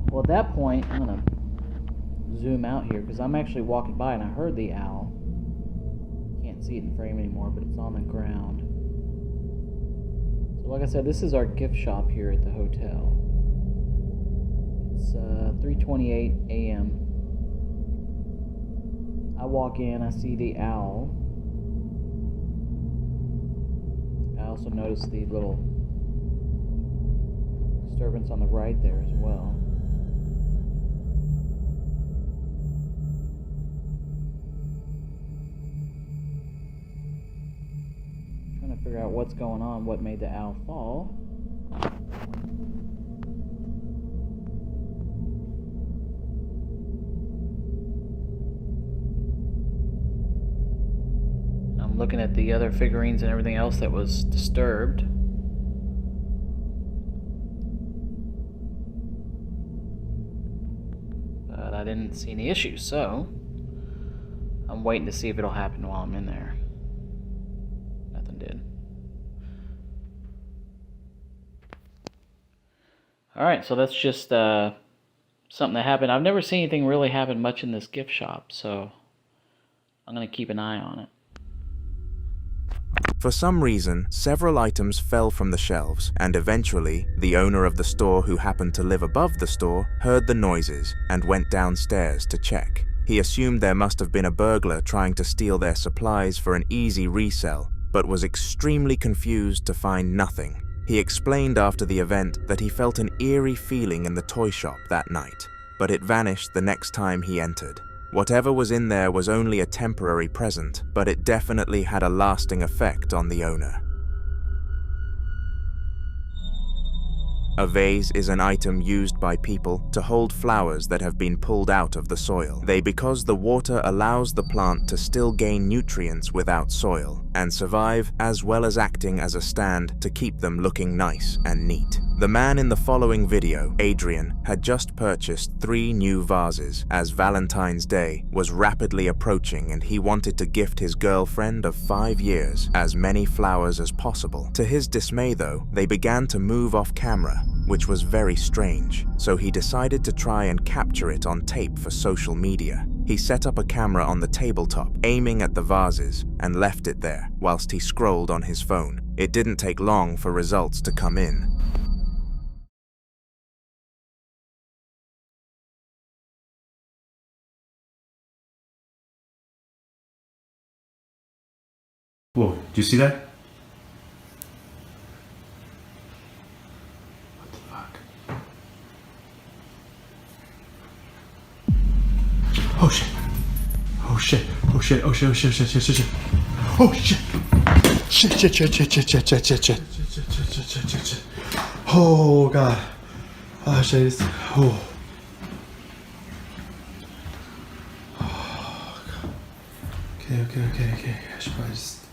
Well, at that point, I'm going to zoom out here because I'm actually walking by and I heard the owl. Can't see it in frame anymore, but it's on the ground. So like I said, this is our gift shop here at the hotel. It's 3:28 a.m. I walk in, I see the owl. I also notice the little disturbance on the right there as well. Figure out what's going on, what made the owl fall. I'm looking at the other figurines and everything else that was disturbed. But I didn't see any issues, so I'm waiting to see if it'll happen while I'm in there. Nothing did. Alright, so that's just something that happened. I've never seen anything really happen much in this gift shop, so I'm going to keep an eye on it. For some reason, several items fell from the shelves, and eventually, the owner of the store who happened to live above the store heard the noises and went downstairs to check. He assumed there must have been a burglar trying to steal their supplies for an easy resell, but was extremely confused to find nothing. He explained after the event that he felt an eerie feeling in the toy shop that night, but it vanished the next time he entered. Whatever was in there was only a temporary present, but it definitely had a lasting effect on the owner. A vase is an item used by people to hold flowers that have been pulled out of the soil. Because the water allows the plant to still gain nutrients without soil and survive, as well as acting as a stand to keep them looking nice and neat. The man in the following video, Adrian, had just purchased 3 new vases as Valentine's Day was rapidly approaching and he wanted to gift his girlfriend of 5 years as many flowers as possible. To his dismay though, they began to move off camera, which was very strange, so he decided to try and capture it on tape for social media. He set up a camera on the tabletop, aiming at the vases, and left it there whilst he scrolled on his phone. It didn't take long for results to come in. Whoa, do you see that? What the fuck? Oh shit. Oh shit. Oh shit. Oh shit. Oh shit. Shit. Shit. Shit. Shit. Oh shit. Shit. Shit. Shit. Shit. Shit. Shit. Shit. Shit. Shit. Shit. Oh god. Oh shit. Oh. Okay. I should probably just...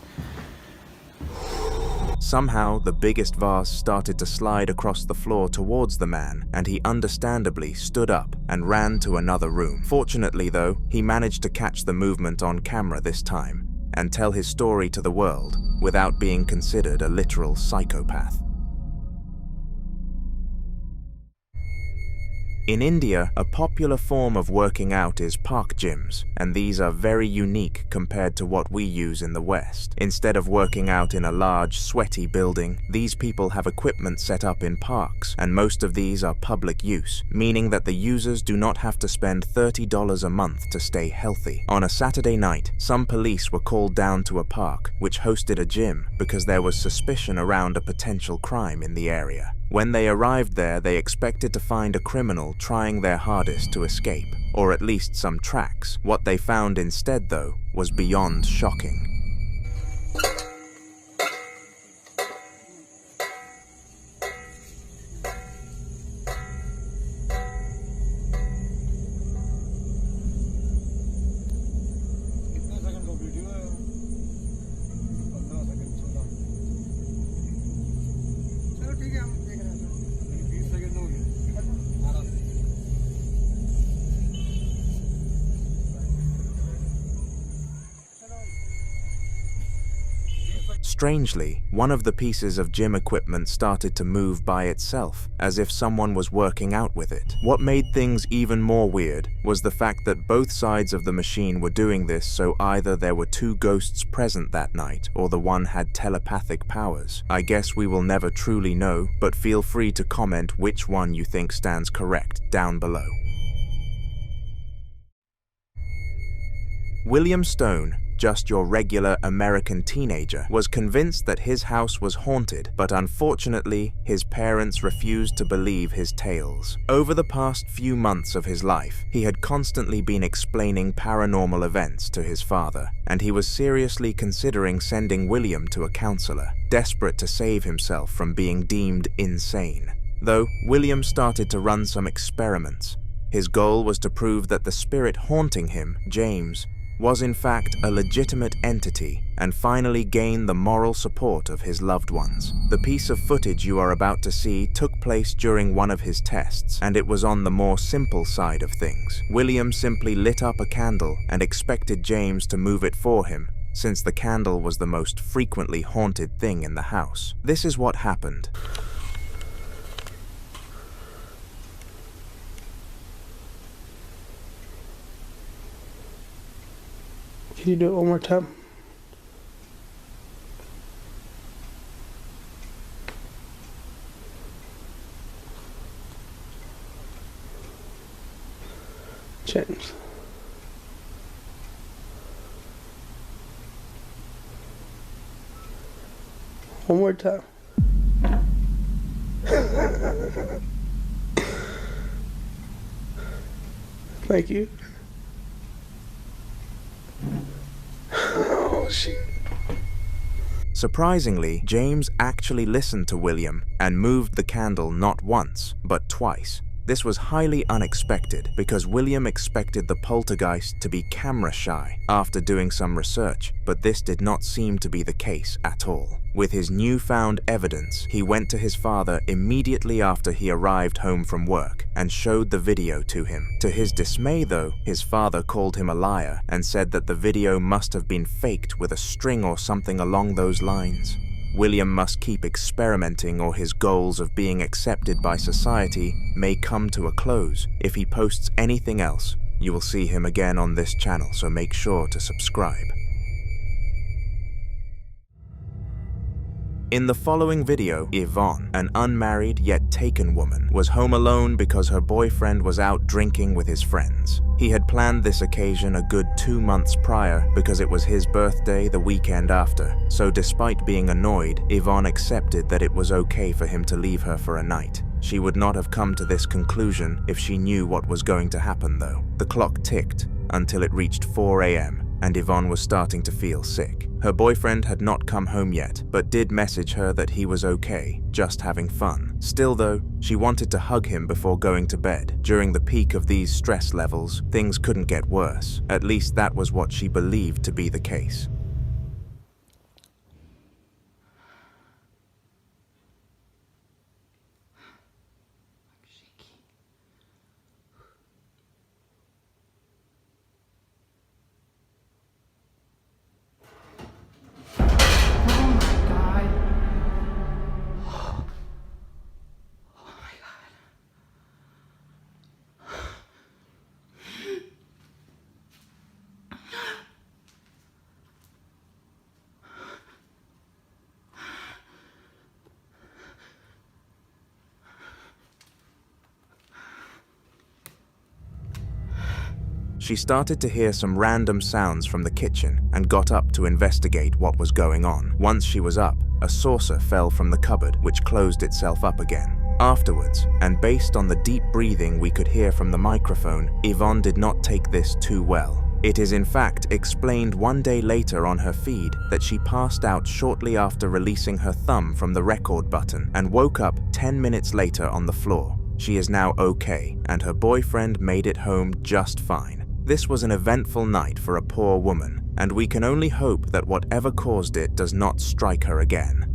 Somehow, the biggest vase started to slide across the floor towards the man, and he understandably stood up and ran to another room. Fortunately though, he managed to catch the movement on camera this time, and tell his story to the world without being considered a literal psychopath. In India, a popular form of working out is park gyms, and these are very unique compared to what we use in the West. Instead of working out in a large, sweaty building, these people have equipment set up in parks, and most of these are public use, meaning that the users do not have to spend $30 a month to stay healthy. On a Saturday night, some police were called down to a park, which hosted a gym, because there was suspicion around a potential crime in the area. When they arrived there, they expected to find a criminal trying their hardest to escape, or at least some tracks. What they found instead, though, was beyond shocking. Strangely, one of the pieces of gym equipment started to move by itself, as if someone was working out with it. What made things even more weird was the fact that both sides of the machine were doing this, so either there were two ghosts present that night, or the one had telepathic powers. I guess we will never truly know, but feel free to comment which one you think stands correct down below. William Stone, just your regular American teenager, was convinced that his house was haunted, but unfortunately, his parents refused to believe his tales. Over the past few months of his life, he had constantly been explaining paranormal events to his father, and he was seriously considering sending William to a counselor, desperate to save himself from being deemed insane. Though, William started to run some experiments. His goal was to prove that the spirit haunting him, James, was in fact a legitimate entity, and finally gain the moral support of his loved ones. The piece of footage you are about to see took place during one of his tests, and it was on the more simple side of things. William simply lit up a candle and expected James to move it for him, since the candle was the most frequently haunted thing in the house. This is what happened. Can you do it one more time? James. One more time. Thank you. Oh, shit. Surprisingly, James actually listened to William and moved the candle not once, but twice. This was highly unexpected because William expected the poltergeist to be camera shy after doing some research, but this did not seem to be the case at all. With his newfound evidence, he went to his father immediately after he arrived home from work and showed the video to him. To his dismay though, his father called him a liar and said that the video must have been faked with a string or something along those lines. William must keep experimenting or his goals of being accepted by society may come to a close. If he posts anything else, you will see him again on this channel, so make sure to subscribe. In the following video, Yvonne, an unmarried yet taken woman, was home alone because her boyfriend was out drinking with his friends. He had planned this occasion a good 2 months prior because it was his birthday the weekend after, so despite being annoyed, Yvonne accepted that it was okay for him to leave her for a night. She would not have come to this conclusion if she knew what was going to happen though. The clock ticked until it reached 4 a.m. and Yvonne was starting to feel sick. Her boyfriend had not come home yet, but did message her that he was okay, just having fun. Still though, she wanted to hug him before going to bed. During the peak of these stress levels, things couldn't get worse. At least that was what she believed to be the case. She started to hear some random sounds from the kitchen and got up to investigate what was going on. Once she was up, a saucer fell from the cupboard, which closed itself up again. Afterwards, and based on the deep breathing we could hear from the microphone, Yvonne did not take this too well. It is in fact explained one day later on her feed that she passed out shortly after releasing her thumb from the record button and woke up 10 minutes later on the floor. She is now okay, and her boyfriend made it home just fine. This was an eventful night for a poor woman, and we can only hope that whatever caused it does not strike her again.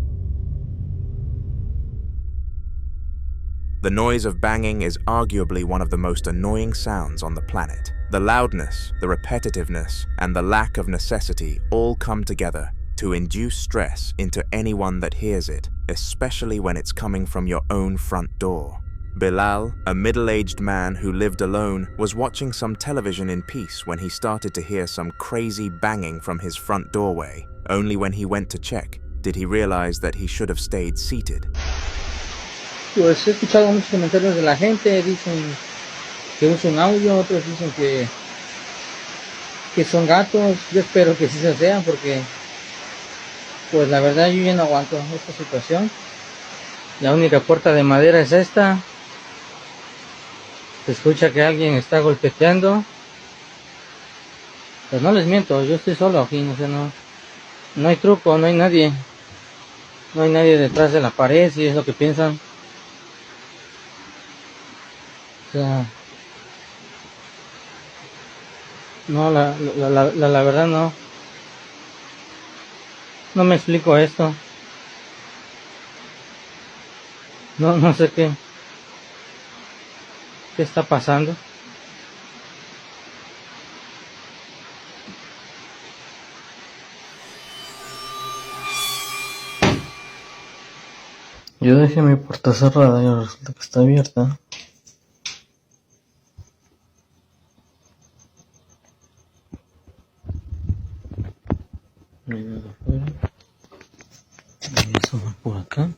The noise of banging is arguably one of the most annoying sounds on the planet. The loudness, the repetitiveness, and the lack of necessity all come together to induce stress into anyone that hears it, especially when it's coming from your own front door. Bilal, a middle-aged man who lived alone, was watching some television in peace when he started to hear some crazy banging from his front doorway. Only when he went to check did he realize that he should have stayed seated. Pues he escuchado muchos comentarios de la gente, dicen que es un audio, otros dicen que son gatos. Yo espero que sí se sean porque pues la verdad yo ya no aguanto esta situación. La única puerta de madera es esta. Se escucha que alguien está golpeteando. Pues no les miento, yo estoy solo aquí, no hay truco, no hay nadie. No hay nadie detrás de la pared, si es lo que piensan. O sea, no, la verdad no me explico esto. No sé qué está pasando. Yo dejé mi puerta cerrada y ahora resulta que está abierta. No hay nada afuera. Voy a asomar por acá.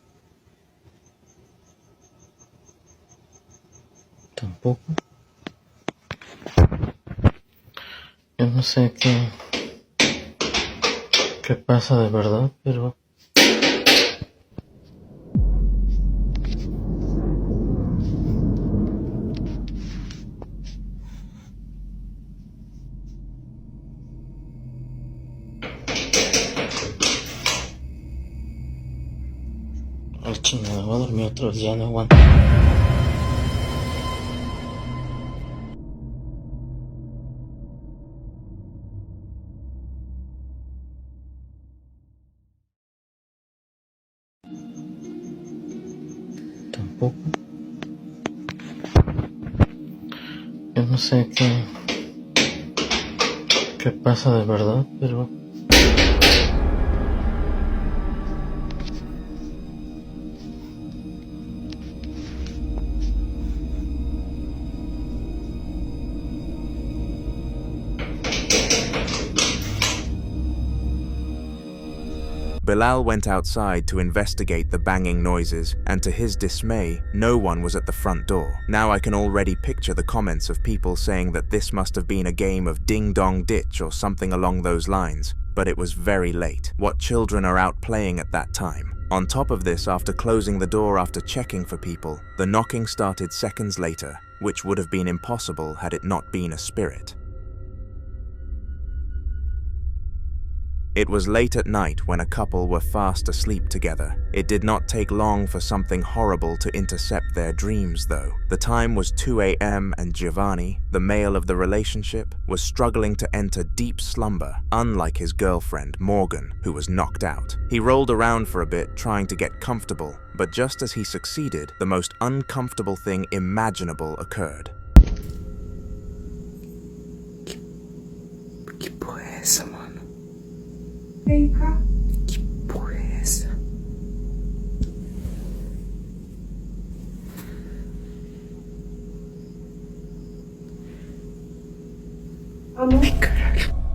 Tampoco. Yo no sé qué pasa de verdad, pero chingada, voy a dormir otro día, no aguanto. Tampoco. Yo no sé qué pasa de verdad, pero Bilal went outside to investigate the banging noises, and to his dismay, no one was at the front door. Now I can already picture the comments of people saying that this must have been a game of ding-dong ditch or something along those lines, but it was very late. What children are out playing at that time? On top of this, after closing the door after checking for people, the knocking started seconds later, which would have been impossible had it not been a spirit. It was late at night when a couple were fast asleep together. It did not take long for something horrible to intercept their dreams, though. The time was 2 a.m. and Giovanni, the male of the relationship, was struggling to enter deep slumber, unlike his girlfriend, Morgan, who was knocked out. He rolled around for a bit, trying to get comfortable, but just as he succeeded, the most uncomfortable thing imaginable occurred. ¿Qué fue eso, mano? Venga. ¿Qué fue eso?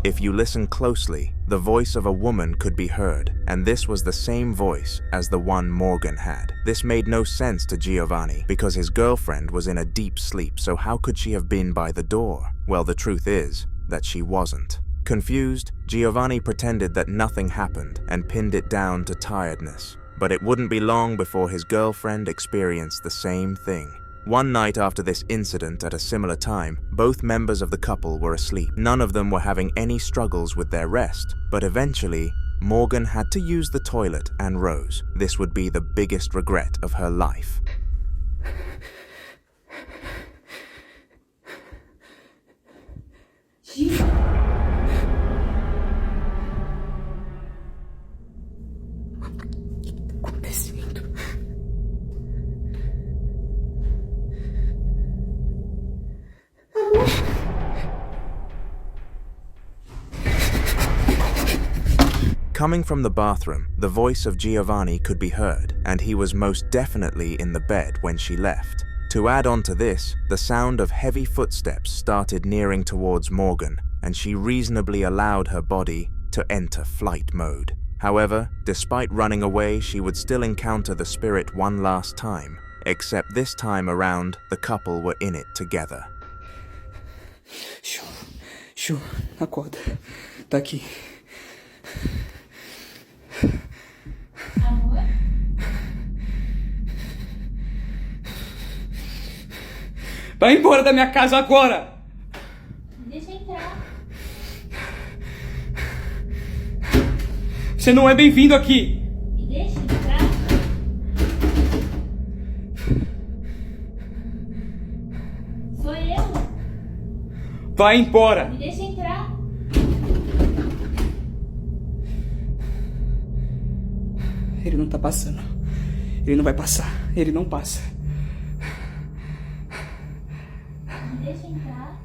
If you listen closely, the voice of a woman could be heard, and this was the same voice as the one Morgan had. This made no sense to Giovanni, because his girlfriend was in a deep sleep, so how could she have been by the door? Well, the truth is that she wasn't. Confused, Giovanni pretended that nothing happened and pinned it down to tiredness. But it wouldn't be long before his girlfriend experienced the same thing. One night after this incident at a similar time, both members of the couple were asleep. None of them were having any struggles with their rest, but eventually, Morgan had to use the toilet and rose. This would be the biggest regret of her life. Coming from the bathroom, the voice of Giovanni could be heard, and he was most definitely in the bed when she left. To add on to this, the sound of heavy footsteps started nearing towards Morgan, and she reasonably allowed her body to enter flight mode. However, despite running away, she would still encounter the spirit one last time, except this time around, the couple were in it together. Shoo, acorda. Tá aqui. Vai embora da minha casa agora! Deixa entrar. Você não é bem-vindo aqui! Me deixa entrar. Sou eu. Vai embora! Me deixa entrar. Ele não tá passando. Ele não vai passar. Ele não passa. Me deixa entrar.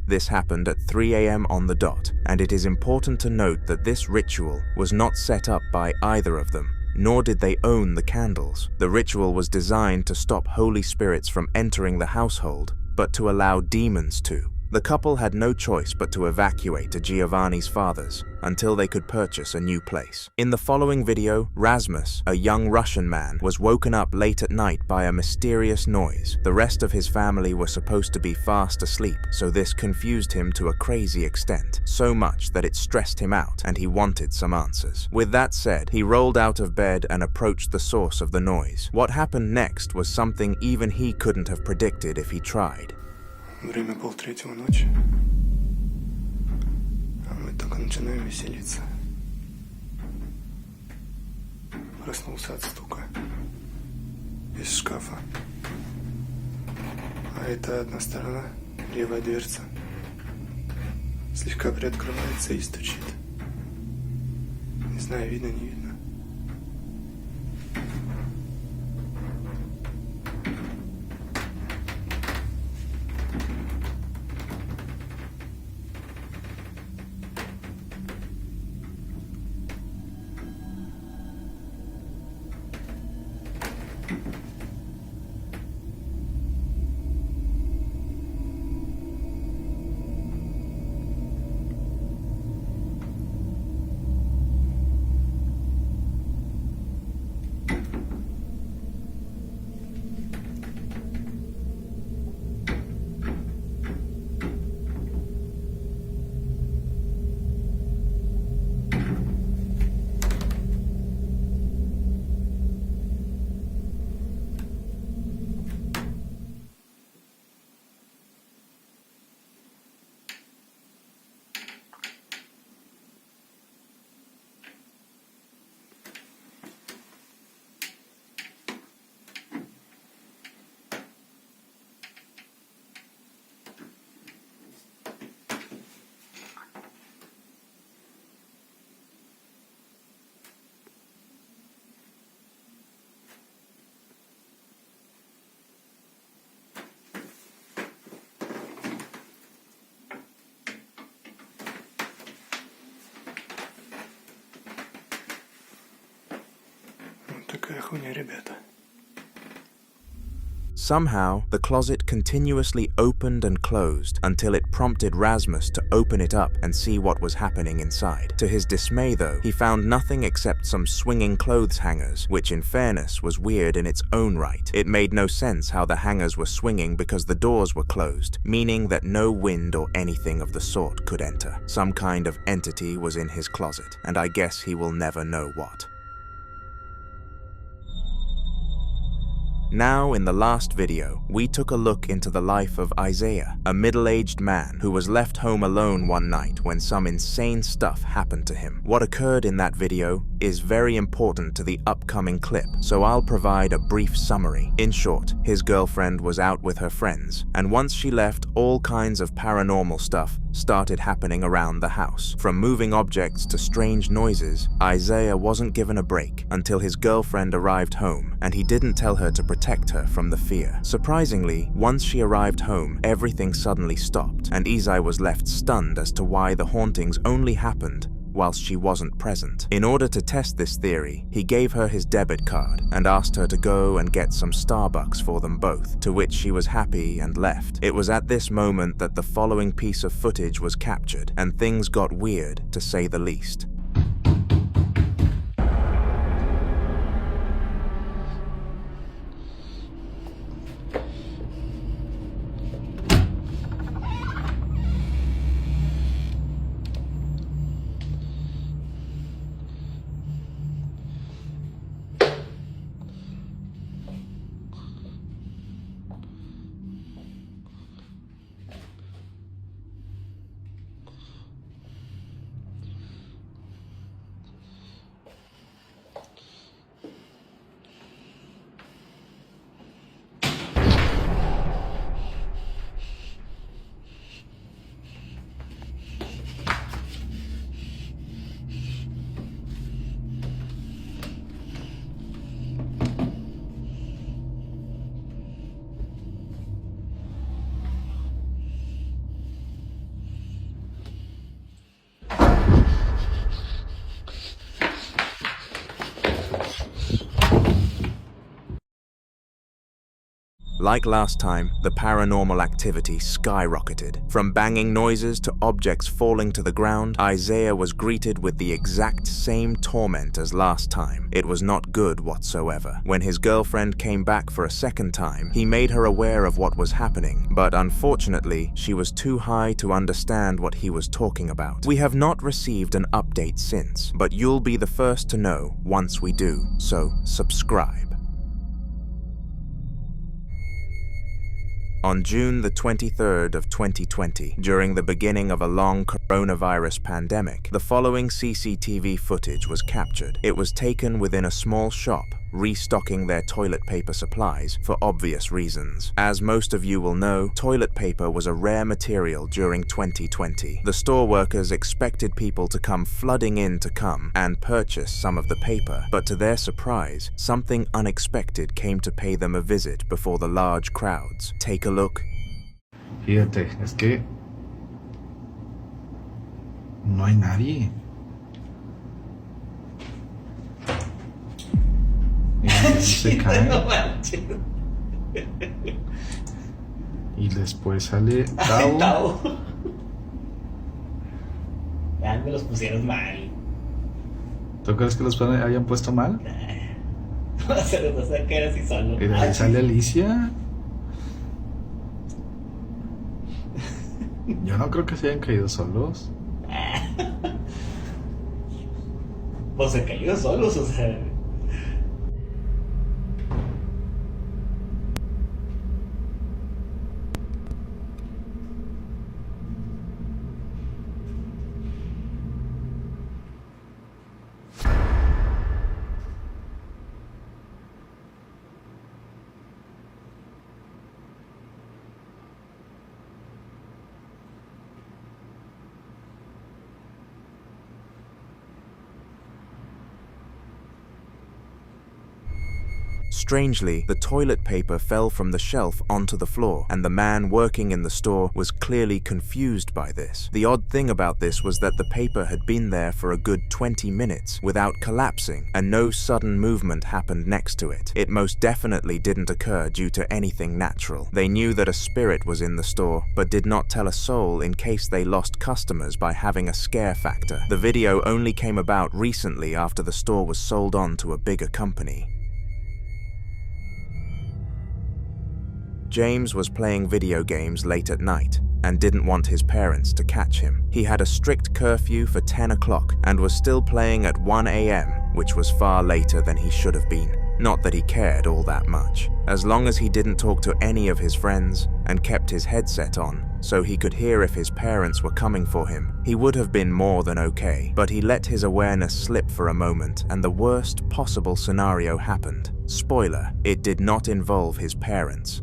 This happened at 3 a.m. on the dot, and it is important to note that this ritual was not set up by either of them, nor did they own the candles. The ritual was designed to stop holy spirits from entering the household, but to allow demons to. The couple had no choice but to evacuate to Giovanni's father's until they could purchase a new place. In the following video, Rasmus, a young Russian man, was woken up late at night by a mysterious noise. The rest of his family were supposed to be fast asleep, so this confused him to a crazy extent, so much that it stressed him out and he wanted some answers. With that said, he rolled out of bed and approached the source of the noise. What happened next was something even he couldn't have predicted if he tried. Время 2:30 ночи, а мы только начинаем веселиться. Проснулся от стука из шкафа. А это одна сторона, левая дверца, слегка приоткрывается и стучит. Не знаю, видно, не видно. Такая хуйня, ребята. Somehow, the closet continuously opened and closed until it prompted Rasmus to open it up and see what was happening inside. To his dismay though, he found nothing except some swinging clothes hangers, which in fairness was weird in its own right. It made no sense how the hangers were swinging because the doors were closed, meaning that no wind or anything of the sort could enter. Some kind of entity was in his closet, and I guess he will never know what. Now, in the last video, we took a look into the life of Isaiah, a middle-aged man who was left home alone one night when some insane stuff happened to him. What occurred in that video is very important to the upcoming clip, so I'll provide a brief summary. In short, his girlfriend was out with her friends, and once she left, all kinds of paranormal stuff started happening around the house. From moving objects to strange noises, Isaiah wasn't given a break until his girlfriend arrived home, and he didn't tell her to protect her from the fear. Surprisingly, once she arrived home, everything suddenly stopped, and Isai was left stunned as to why the hauntings only happened whilst she wasn't present. In order to test this theory, he gave her his debit card and asked her to go and get some Starbucks for them both, to which she was happy and left. It was at this moment that the following piece of footage was captured, and things got weird, to say the least. Like last time, the paranormal activity skyrocketed. From banging noises to objects falling to the ground, Isaiah was greeted with the exact same torment as last time. It was not good whatsoever. When his girlfriend came back for a second time, he made her aware of what was happening, but unfortunately, she was too high to understand what he was talking about. We have not received an update since, but you'll be the first to know once we do, so subscribe. On June the 23rd of 2020, during the beginning of a long coronavirus pandemic, the following CCTV footage was captured. It was taken within a small shop, restocking their toilet paper supplies for obvious reasons. As most of you will know, toilet paper was a rare material during 2020. The store workers expected people to come flooding in to come and purchase some of the paper, but to their surprise, something unexpected came to pay them a visit before the large crowds. Take a look. Fíjate, es que no hay nadie. Se cae. Y después sale Tao. Ya me los pusieron mal. ¿Tú crees que los hayan puesto mal? Se los vas a caer así solo. Y de ahí sale Alicia. Yo no creo que se hayan caído solos. Pues se cayeron solos, o sea. Strangely, the toilet paper fell from the shelf onto the floor, and the man working in the store was clearly confused by this. The odd thing about this was that the paper had been there for a good 20 minutes without collapsing, and no sudden movement happened next to it. It most definitely didn't occur due to anything natural. They knew that a spirit was in the store, but did not tell a soul in case they lost customers by having a scare factor. The video only came about recently after the store was sold on to a bigger company. James was playing video games late at night and didn't want his parents to catch him. He had a strict curfew for 10 o'clock and was still playing at 1 a.m., which was far later than he should have been. Not that he cared all that much. As long as he didn't talk to any of his friends and kept his headset on so he could hear if his parents were coming for him, he would have been more than okay. But he let his awareness slip for a moment and the worst possible scenario happened. Spoiler, it did not involve his parents.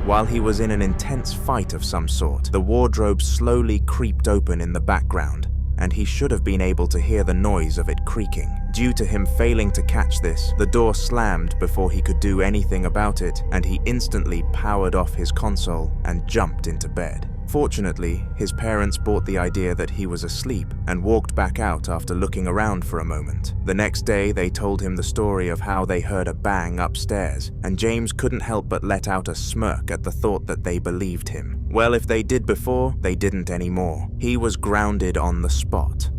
While he was in an intense fight of some sort, the wardrobe slowly creaked open in the background, and he should have been able to hear the noise of it creaking. Due to him failing to catch this, the door slammed before he could do anything about it, and he instantly powered off his console and jumped into bed. Fortunately, his parents bought the idea that he was asleep and walked back out after looking around for a moment. The next day, they told him the story of how they heard a bang upstairs, and James couldn't help but let out a smirk at the thought that they believed him. Well, if they did before, they didn't anymore. He was grounded on the spot.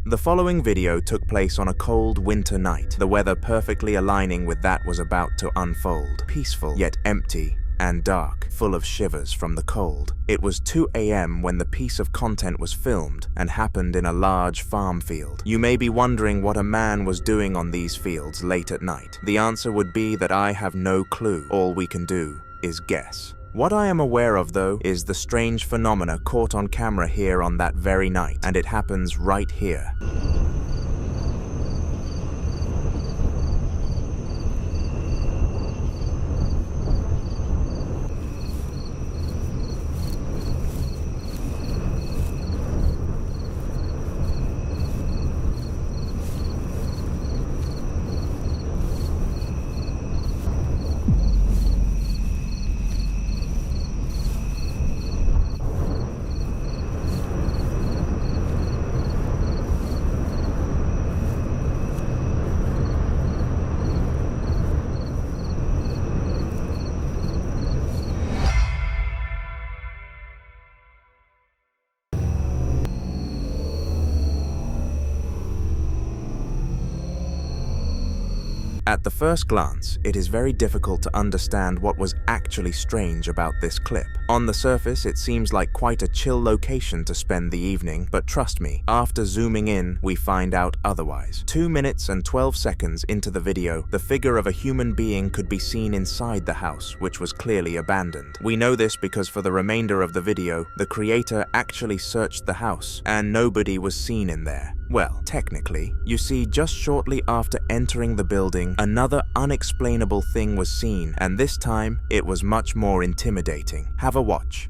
The following video took place on a cold winter night, the weather perfectly aligning with that was about to unfold. Peaceful, yet empty and dark, full of shivers from the cold. It was 2 a.m. when the piece of content was filmed and happened in a large farm field. You may be wondering what a man was doing on these fields late at night. The answer would be that I have no clue. All we can do is guess. What I am aware of, though, is the strange phenomena caught on camera here on that very night, and it happens right here. At the first glance, it is very difficult to understand what was actually strange about this clip. On the surface, it seems like quite a chill location to spend the evening, but trust me, after zooming in, we find out otherwise. 2 minutes and 12 seconds into the video, the figure of a human being could be seen inside the house, which was clearly abandoned. We know this because for the remainder of the video, the creator actually searched the house, and nobody was seen in there. Well, technically, you see, just shortly after entering the building, another unexplainable thing was seen, and this time, it was much more intimidating. Have a watch.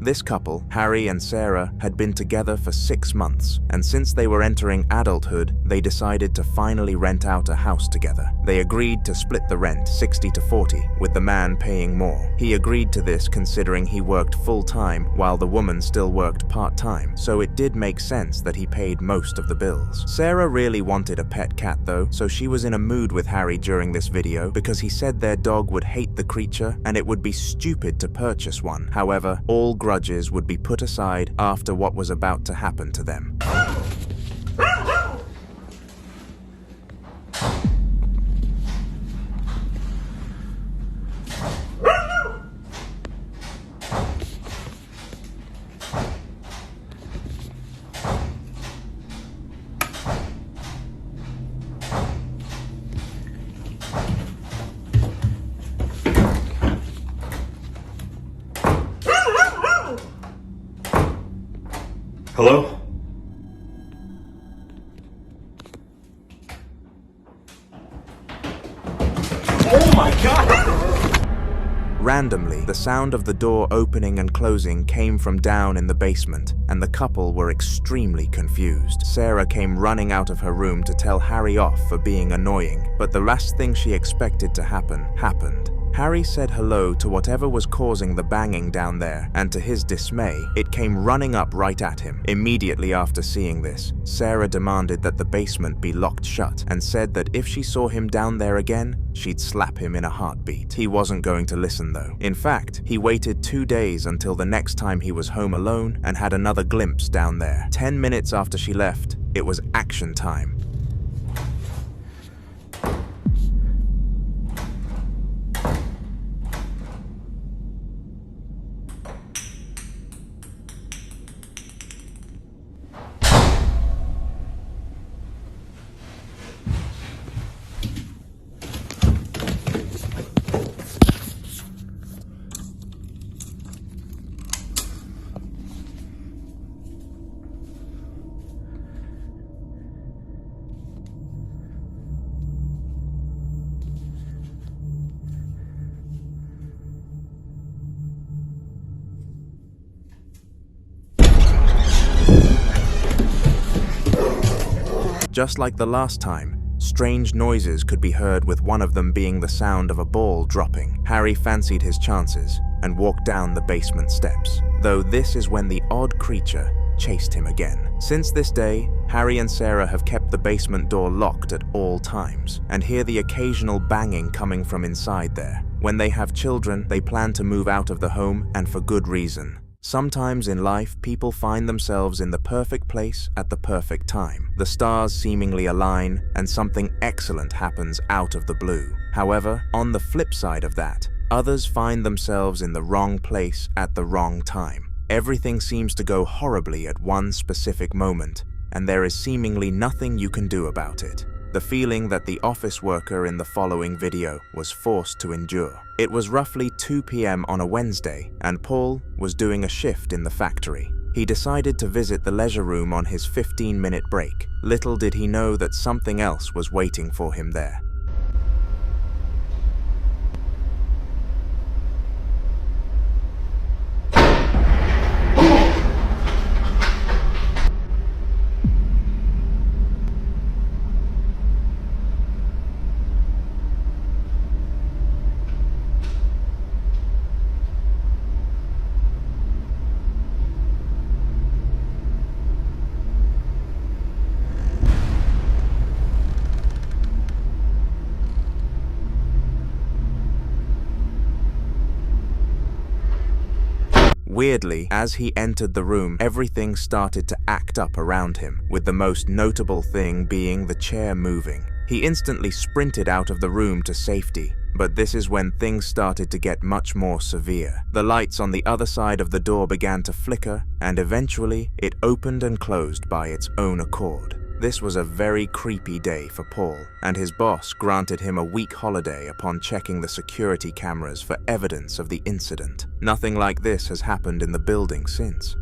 This couple, Harry and Sarah, had been together for 6 months, and since they were entering adulthood, they decided to finally rent out a house together. They agreed to split the rent 60-40, with the man paying more. He agreed to this considering he worked full-time while the woman still worked part-time, so it did make sense that he paid most of the bills. Sarah really wanted a pet cat though, so she was in a mood with Harry during this video because he said their dog would hate the creature and it would be stupid to purchase one. However, all grudges would be put aside after what was about to happen to them. Hello? Oh my God! Randomly, the sound of the door opening and closing came from down in the basement, and the couple were extremely confused. Sarah came running out of her room to tell Harry off for being annoying, but the last thing she expected to happen happened. Harry said hello to whatever was causing the banging down there, and to his dismay, it came running up right at him. Immediately after seeing this, Sarah demanded that the basement be locked shut, and said that if she saw him down there again, she'd slap him in a heartbeat. He wasn't going to listen though. In fact, he waited 2 days until the next time he was home alone and had another glimpse down there. 10 minutes after she left, it was action time. Just like the last time, strange noises could be heard, with one of them being the sound of a ball dropping. Harry fancied his chances and walked down the basement steps, though this is when the odd creature chased him again. Since this day, Harry and Sarah have kept the basement door locked at all times, and hear the occasional banging coming from inside there. When they have children, they plan to move out of the home, and for good reason. Sometimes in life, people find themselves in the perfect place at the perfect time. The stars seemingly align, and something excellent happens out of the blue. However, on the flip side of that, others find themselves in the wrong place at the wrong time. Everything seems to go horribly at one specific moment, and there is seemingly nothing you can do about it. The feeling that the office worker in the following video was forced to endure. It was roughly 2 p.m. on a Wednesday, and Paul was doing a shift in the factory. He decided to visit the leisure room on his 15-minute break. Little did he know that something else was waiting for him there. Weirdly, as he entered the room, everything started to act up around him, with the most notable thing being the chair moving. He instantly sprinted out of the room to safety, but this is when things started to get much more severe. The lights on the other side of the door began to flicker, and eventually it opened and closed by its own accord. This was a very creepy day for Paul, and his boss granted him a week holiday upon checking the security cameras for evidence of the incident. Nothing like this has happened in the building since.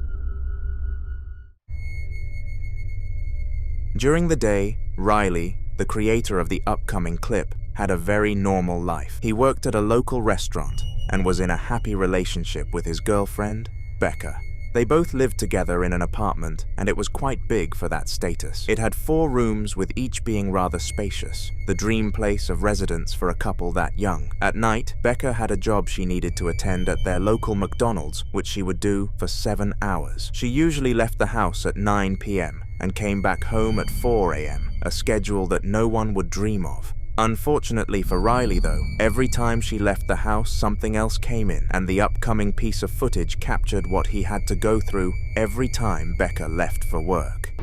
During the day, Riley, the creator of the upcoming clip, had a very normal life. He worked at a local restaurant and was in a happy relationship with his girlfriend Becca. They both lived together in an apartment, and it was quite big for that status. It had 4 rooms, with each being rather spacious, the dream place of residence for a couple that young. At night, Becca had a job she needed to attend at their local McDonald's, which she would do for 7 hours. She usually left the house at 9 p.m. and came back home at 4 a.m., a schedule that no one would dream of. Unfortunately for Riley, though, every time she left the house, something else came in, and the upcoming piece of footage captured what he had to go through every time Becca left for work.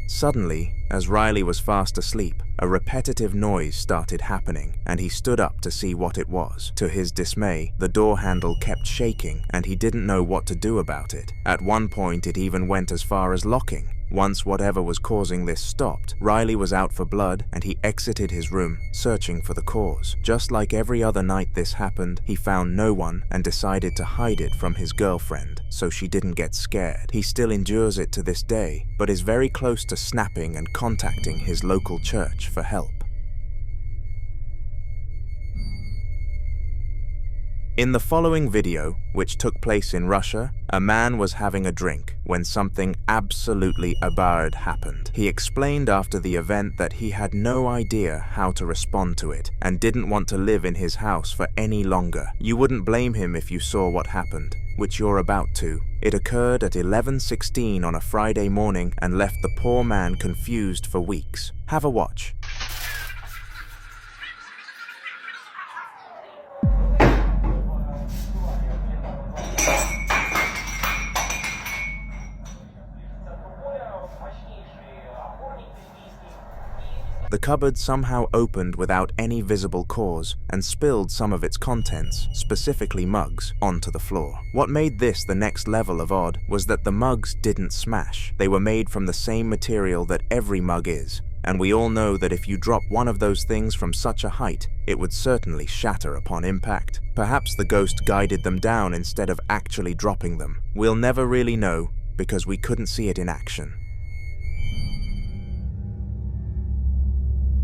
Suddenly, as Riley was fast asleep, a repetitive noise started happening, and he stood up to see what it was. To his dismay, the door handle kept shaking, and he didn't know what to do about it. At one point, it even went as far as locking. Once whatever was causing this stopped, Riley was out for blood, and he exited his room, searching for the cause. Just like every other night this happened, he found no one and decided to hide it from his girlfriend, so she didn't get scared. He still endures it to this day, but is very close to snapping and contacting his local church for help. In the following video, which took place in Russia, a man was having a drink when something absolutely absurd happened. He explained after the event that he had no idea how to respond to it and didn't want to live in his house for any longer. You wouldn't blame him if you saw what happened, which you're about to. It occurred at 11:16 on a Friday morning and left the poor man confused for weeks. Have a watch. The cupboard somehow opened without any visible cause and spilled some of its contents, specifically mugs, onto the floor. What made this the next level of odd was that the mugs didn't smash. They were made from the same material that every mug is, and we all know that if you drop one of those things from such a height, it would certainly shatter upon impact. Perhaps the ghost guided them down instead of actually dropping them. We'll never really know because we couldn't see it in action.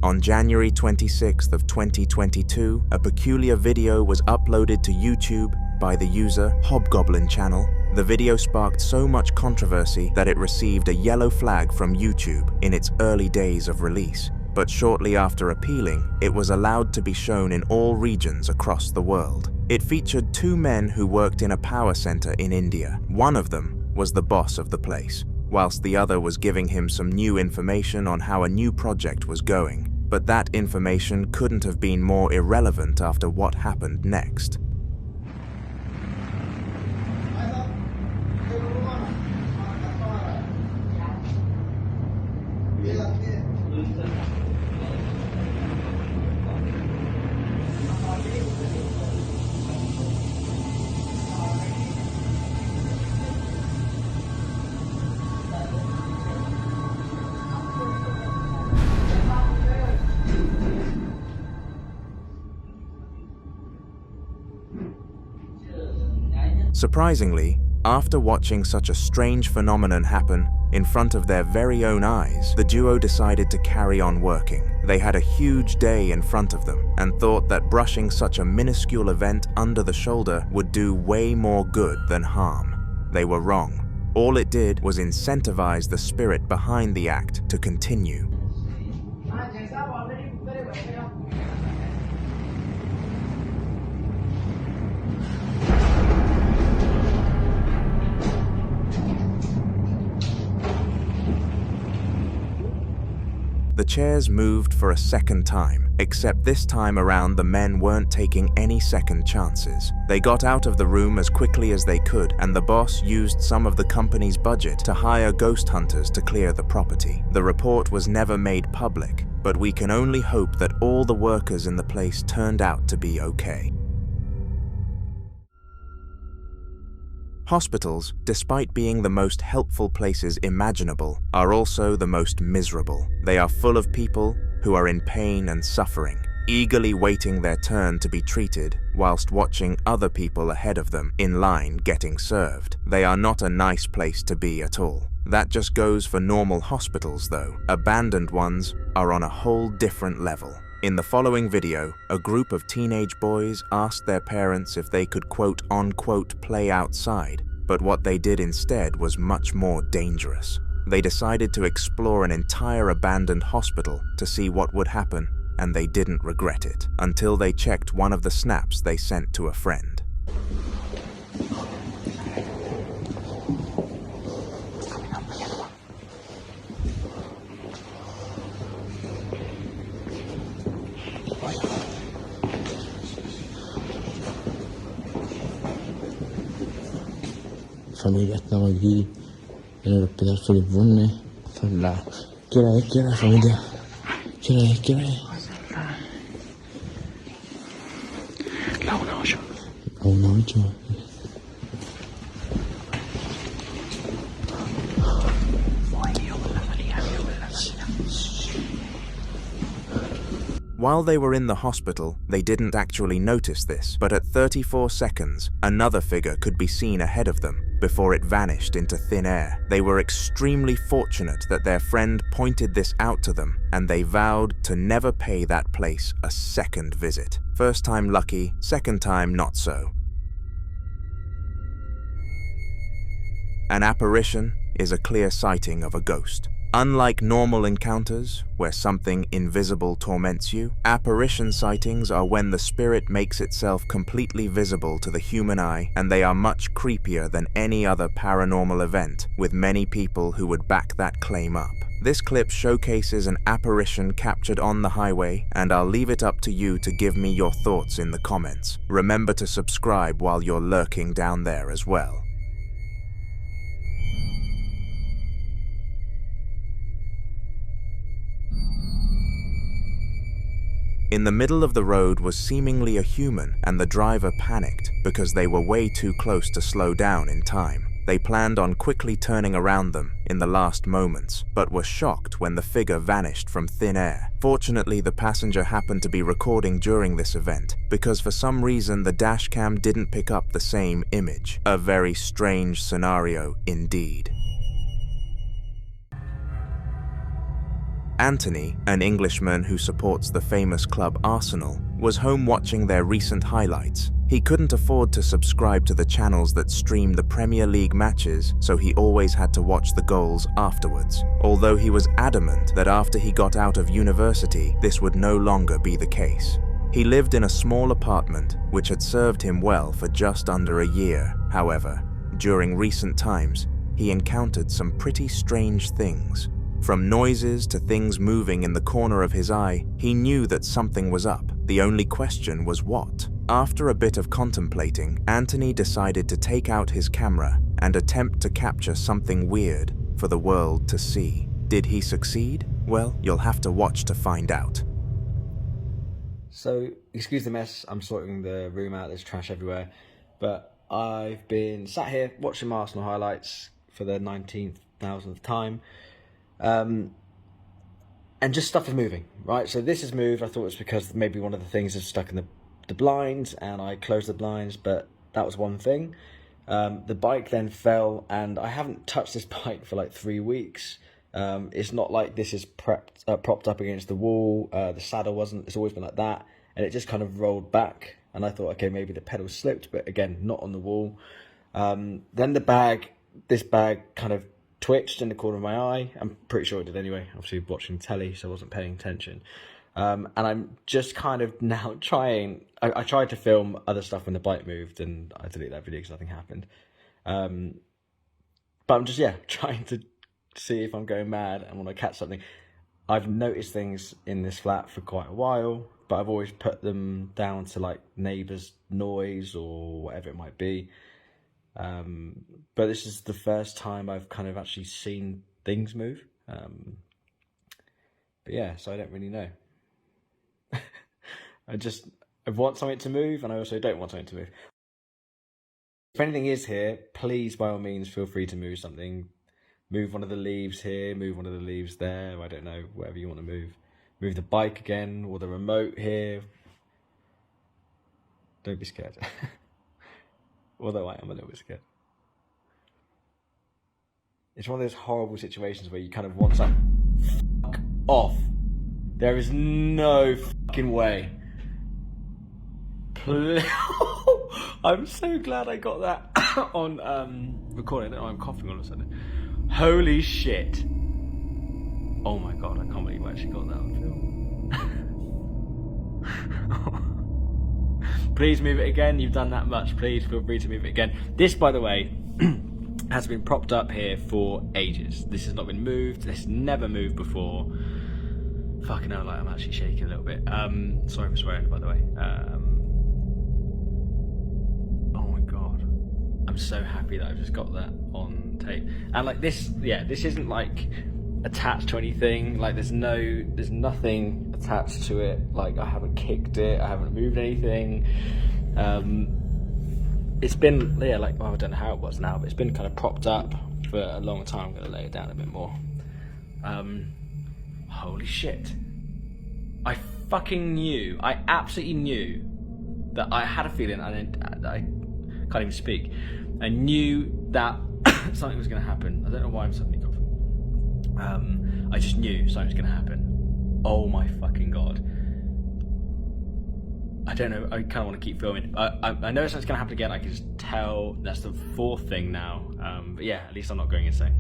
On January 26th of 2022, a peculiar video was uploaded to YouTube by the user Hobgoblin Channel. The video sparked so much controversy that it received a yellow flag from YouTube in its early days of release. But shortly after appealing, it was allowed to be shown in all regions across the world. It featured 2 men who worked in a power center in India. One of them was the boss of the place, whilst the other was giving him some new information on how a new project was going. But that information couldn't have been more irrelevant after what happened next. Surprisingly, after watching such a strange phenomenon happen in front of their very own eyes, the duo decided to carry on working. They had a huge day in front of them and thought that brushing such a minuscule event under the shoulder would do way more good than harm. They were wrong. All it did was incentivize the spirit behind the act to continue. chairs moved for a second time, except this time around the men weren't taking any second chances. They got out of the room as quickly as they could, and the boss used some of the company's budget to hire ghost hunters to clear the property. The report was never made public, but we can only hope that all the workers in the place turned out to be okay. Hospitals, despite being the most helpful places imaginable, are also the most miserable. They are full of people who are in pain and suffering, eagerly waiting their turn to be treated, whilst watching other people ahead of them in line getting served. They are not a nice place to be at all. That just goes for normal hospitals though. Abandoned ones are on a whole different level. In the following video, a group of teenage boys asked their parents if they could quote-unquote play outside, but what they did instead was much more dangerous. They decided to explore an entire abandoned hospital to see what would happen, and they didn't regret it, until they checked one of the snaps they sent to a friend. Familia, estamos aquí en el hospital California. Son las... ¿Qué hora es, familia? ¿Qué hora es? La 1:08. La 1:08. While they were in the hospital, they didn't actually notice this, but at 34 seconds, another figure could be seen ahead of them before it vanished into thin air. They were extremely fortunate that their friend pointed this out to them, and they vowed to never pay that place a second visit. First time lucky, second time not so. An apparition is a clear sighting of a ghost. Unlike normal encounters, where something invisible torments you, apparition sightings are when the spirit makes itself completely visible to the human eye, and they are much creepier than any other paranormal event, with many people who would back that claim up. This clip showcases an apparition captured on the highway, and I'll leave it up to you to give me your thoughts in the comments. Remember to subscribe while you're lurking down there as well. In the middle of the road was seemingly a human, and the driver panicked because they were way too close to slow down in time. They planned on quickly turning around them in the last moments, but were shocked when the figure vanished from thin air. Fortunately, the passenger happened to be recording during this event, because for some reason the dashcam didn't pick up the same image. A very strange scenario indeed. Anthony, an Englishman who supports the famous club Arsenal, was home watching their recent highlights. He couldn't afford to subscribe to the channels that stream the Premier League matches, so he always had to watch the goals afterwards. Although he was adamant that after he got out of university, this would no longer be the case. He lived in a small apartment, which had served him well for just under a year. However, during recent times, he encountered some pretty strange things. From noises to things moving in the corner of his eye, he knew that something was up. The only question was what. After a bit of contemplating, Anthony decided to take out his camera and attempt to capture something weird for the world to see. Did he succeed? Well, you'll have to watch to find out. So, excuse the mess, I'm sorting the room out, there's trash everywhere, but I've been sat here watching my Arsenal highlights for the 19,000th time. And just stuff is moving, right? So this has moved. I thought it was because maybe one of the things is stuck in the blinds, and I closed the blinds, but that was one thing. The bike then fell, and I haven't touched this bike for like 3 weeks. It's not like this is propped up against the wall. The saddle wasn't. It's always been like that, and it just kind of rolled back. And I thought, okay, maybe the pedal slipped, but again, not on the wall. Then this bag kind of twitched in the corner of my eye. I'm pretty sure it did anyway, obviously watching telly, so I wasn't paying attention. And I'm just kind of now trying, I tried to film other stuff when the bike moved, and I deleted that video because nothing happened. But I'm just, trying to see if I'm going mad and want to catch something. I've noticed things in this flat for quite a while, but I've always put them down to like neighbours' noise or whatever it might be. But this is the first time I've kind of actually seen things move. But yeah, so I don't really know. I want something to move, and I also don't want something to move. If anything is here, please, by all means, feel free to move something. Move one of the leaves here, move one of the leaves there, I don't know, whatever you want to move. Move the bike again, or the remote here. Don't be scared. Although I am a little bit scared. It's one of those horrible situations where you kind of want to fuck off. There is no fucking way. I'm so glad I got that on recording. I don't know, I'm coughing all of a sudden. Holy shit. Oh my god, I can't believe I actually got that on film. Please move it again. You've done that much. Please feel free to move it again. This, by the way, has been propped up here for ages. This has not been moved. This has never moved before. Fucking hell, like I'm actually shaking a little bit. Sorry for swearing, by the way. Oh my god. I'm so happy that I've just got that on tape. And like this, yeah, this isn't like attached to anything. Like there's nothing attached to it. Like I haven't kicked it, I haven't moved anything. It's been, yeah, like, well, I don't know how it was now, but it's been kind of propped up for a long time. I'm gonna lay it down a bit more. Holy shit. I fucking knew, I absolutely knew that I had a feeling, I can't even speak. I knew that something was gonna happen. I don't know why I'm suddenly coughing. I just knew something was gonna happen. Oh my fucking god. I don't know, I kind of want to keep filming. I know something's gonna happen again, I can just tell. That's the fourth thing now. But yeah, at least I'm not going insane.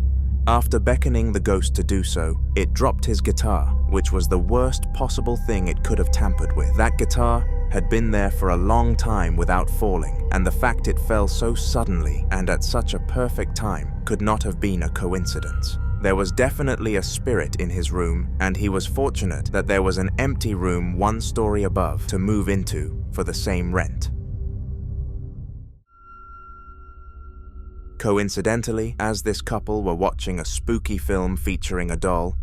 After beckoning the ghost to do so, it dropped his guitar, which was the worst possible thing it could have tampered with. That guitar had been there for a long time without falling, and the fact it fell so suddenly and at such a perfect time could not have been a coincidence. There was definitely a spirit in his room, and he was fortunate that there was an empty room 1 story above to move into for the same rent. Coincidentally, as this couple were watching a spooky film featuring a doll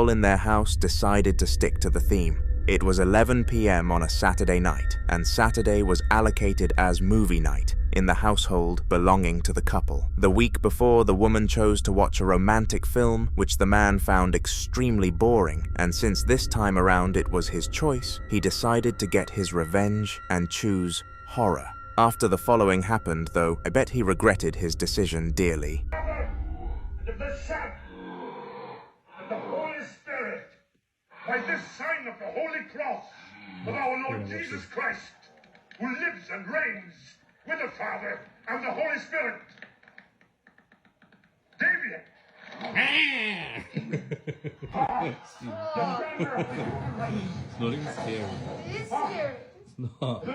in their house decided to stick to the theme. It was 11 p.m. on a Saturday night, and Saturday was allocated as movie night in the household belonging to the couple. The week before, the woman chose to watch a romantic film, which the man found extremely boring, and since this time around it was his choice, he decided to get his revenge and choose horror. After the following happened, though, I bet he regretted his decision dearly. And of the Son, and the Holy Spirit, by this sign of the Holy Cross of our Lord Jesus Christ, who lives and reigns with the Father and the Holy Spirit. Damien! It's not even scary. It is scary. It's not.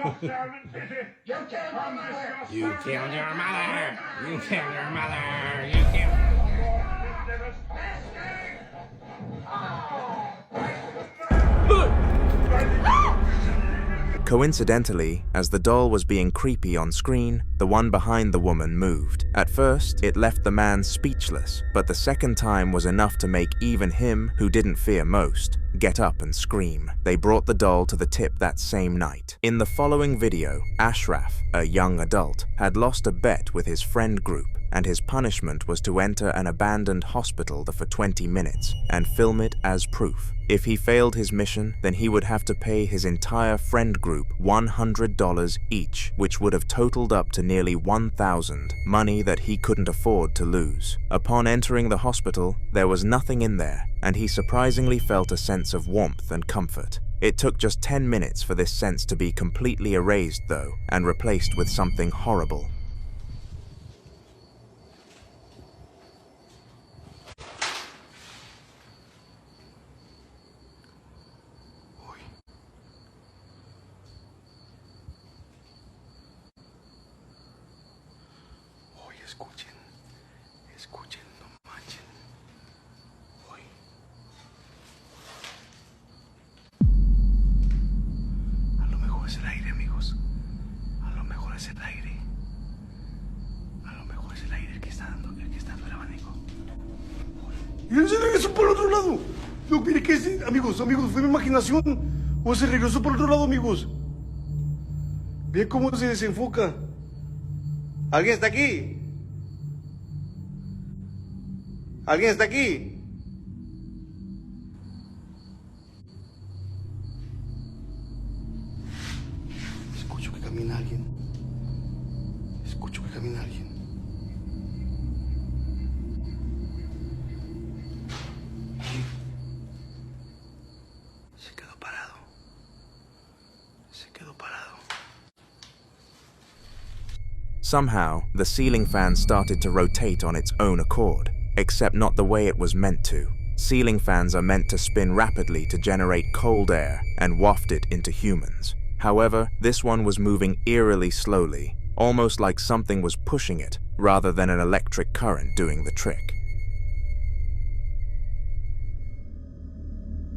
You killed your mother! You killed your mother! You killed your mother! You killed... Coincidentally, as the doll was being creepy on screen, the one behind the woman moved. At first, it left the man speechless, but the second time was enough to make even him, who didn't fear most, get up and scream. They brought the doll to the tip that same night. In the following video, Ashraf, a young adult, had lost a bet with his friend group, and his punishment was to enter an abandoned hospital for 20 minutes and film it as proof. If he failed his mission, then he would have to pay his entire friend group $100 each, which would have totaled up to nearly $1,000, money that he couldn't afford to lose. Upon entering the hospital, there was nothing in there, and he surprisingly felt a sense of warmth and comfort. It took just 10 minutes for this sense to be completely erased, though, and replaced with something horrible. Escuchen, no manchen. Hoy. otro lado. Look, mire que es, amigos, fue mi imaginación. O se regresó por otro lado, amigos. Ve cómo se desenfoca. ¿Alguien está aquí? ¿Alguien está aquí? Escucho que camina alguien. Escucho que camina alguien. Se quedó parado. Se quedó parado. Somehow, the ceiling fan started to rotate on its own accord, except not the way it was meant to. Ceiling fans are meant to spin rapidly to generate cold air and waft it into humans. However, this one was moving eerily slowly, almost like something was pushing it, rather than an electric current doing the trick.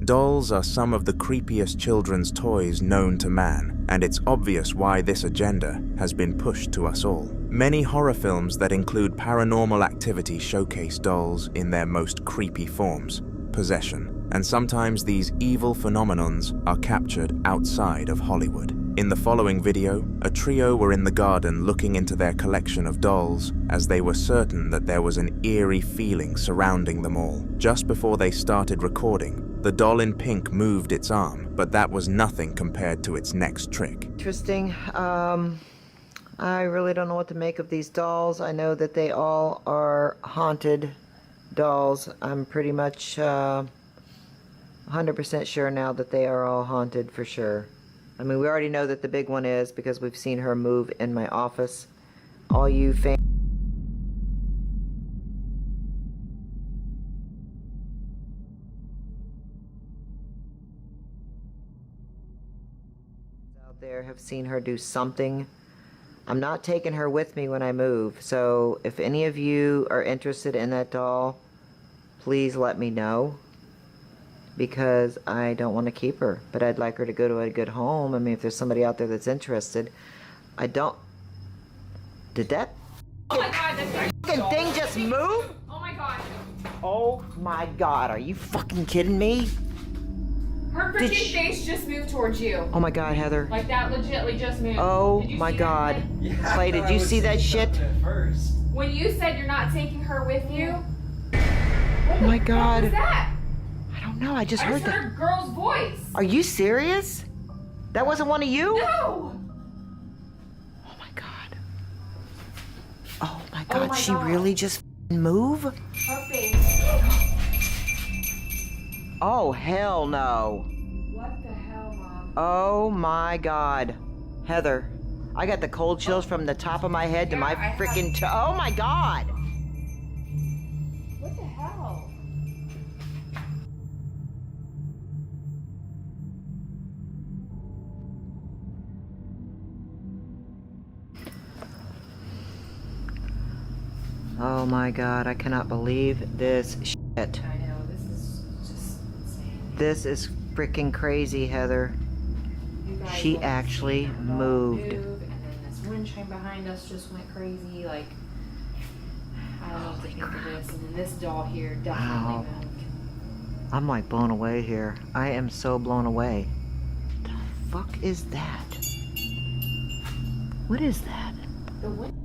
Dolls are some of the creepiest children's toys known to man, and it's obvious why this agenda has been pushed to us all. Many horror films that include paranormal activity showcase dolls in their most creepy forms, possession, and sometimes these evil phenomenons are captured outside of Hollywood. In the following video, a trio were in the garden looking into their collection of dolls as they were certain that there was an eerie feeling surrounding them all. Just before they started recording, the doll in pink moved its arm, but that was nothing compared to its next trick. Interesting. I really don't know what to make of these dolls. I know that they all are haunted dolls. I'm pretty much 100% sure now that they are all haunted for sure. I mean, we already know that the big one is because we've seen her move in my office. All you fans out there have seen her do something. I'm not taking her with me when I move, so if any of you are interested in that doll, please let me know, because I don't want to keep her, but I'd like her to go to a good home. I mean, if there's somebody out there that's interested. I don't... Did that... Oh my god, that fucking thing just move? Oh my god. Oh my god, are you fucking kidding me? Her freaking face just moved towards you. Oh my god, Heather. Like that legitly just moved. Oh my god. Clay, did you see that shit? When you said you're not taking her with you. Oh my god. What was that? I don't know, I just heard that. I heard a girl's voice. Are you serious? That wasn't one of you? No. Oh my god. Oh my god, she really just move? Her face. Oh, hell no. What the hell, Mom? Oh my god. Heather, I got the cold chills from the top of my head to my freaking toe. Oh my god. What the hell? Oh my god, I cannot believe this shit. I know, this is just insane. This is freaking crazy, Heather. She actually moved. And then this wind chime behind us just went crazy. Like, I don't know what to think of this. And then this doll here definitely Wow. moved. I'm like blown away here. I am so blown away. The fuck is that? What is that? The wind.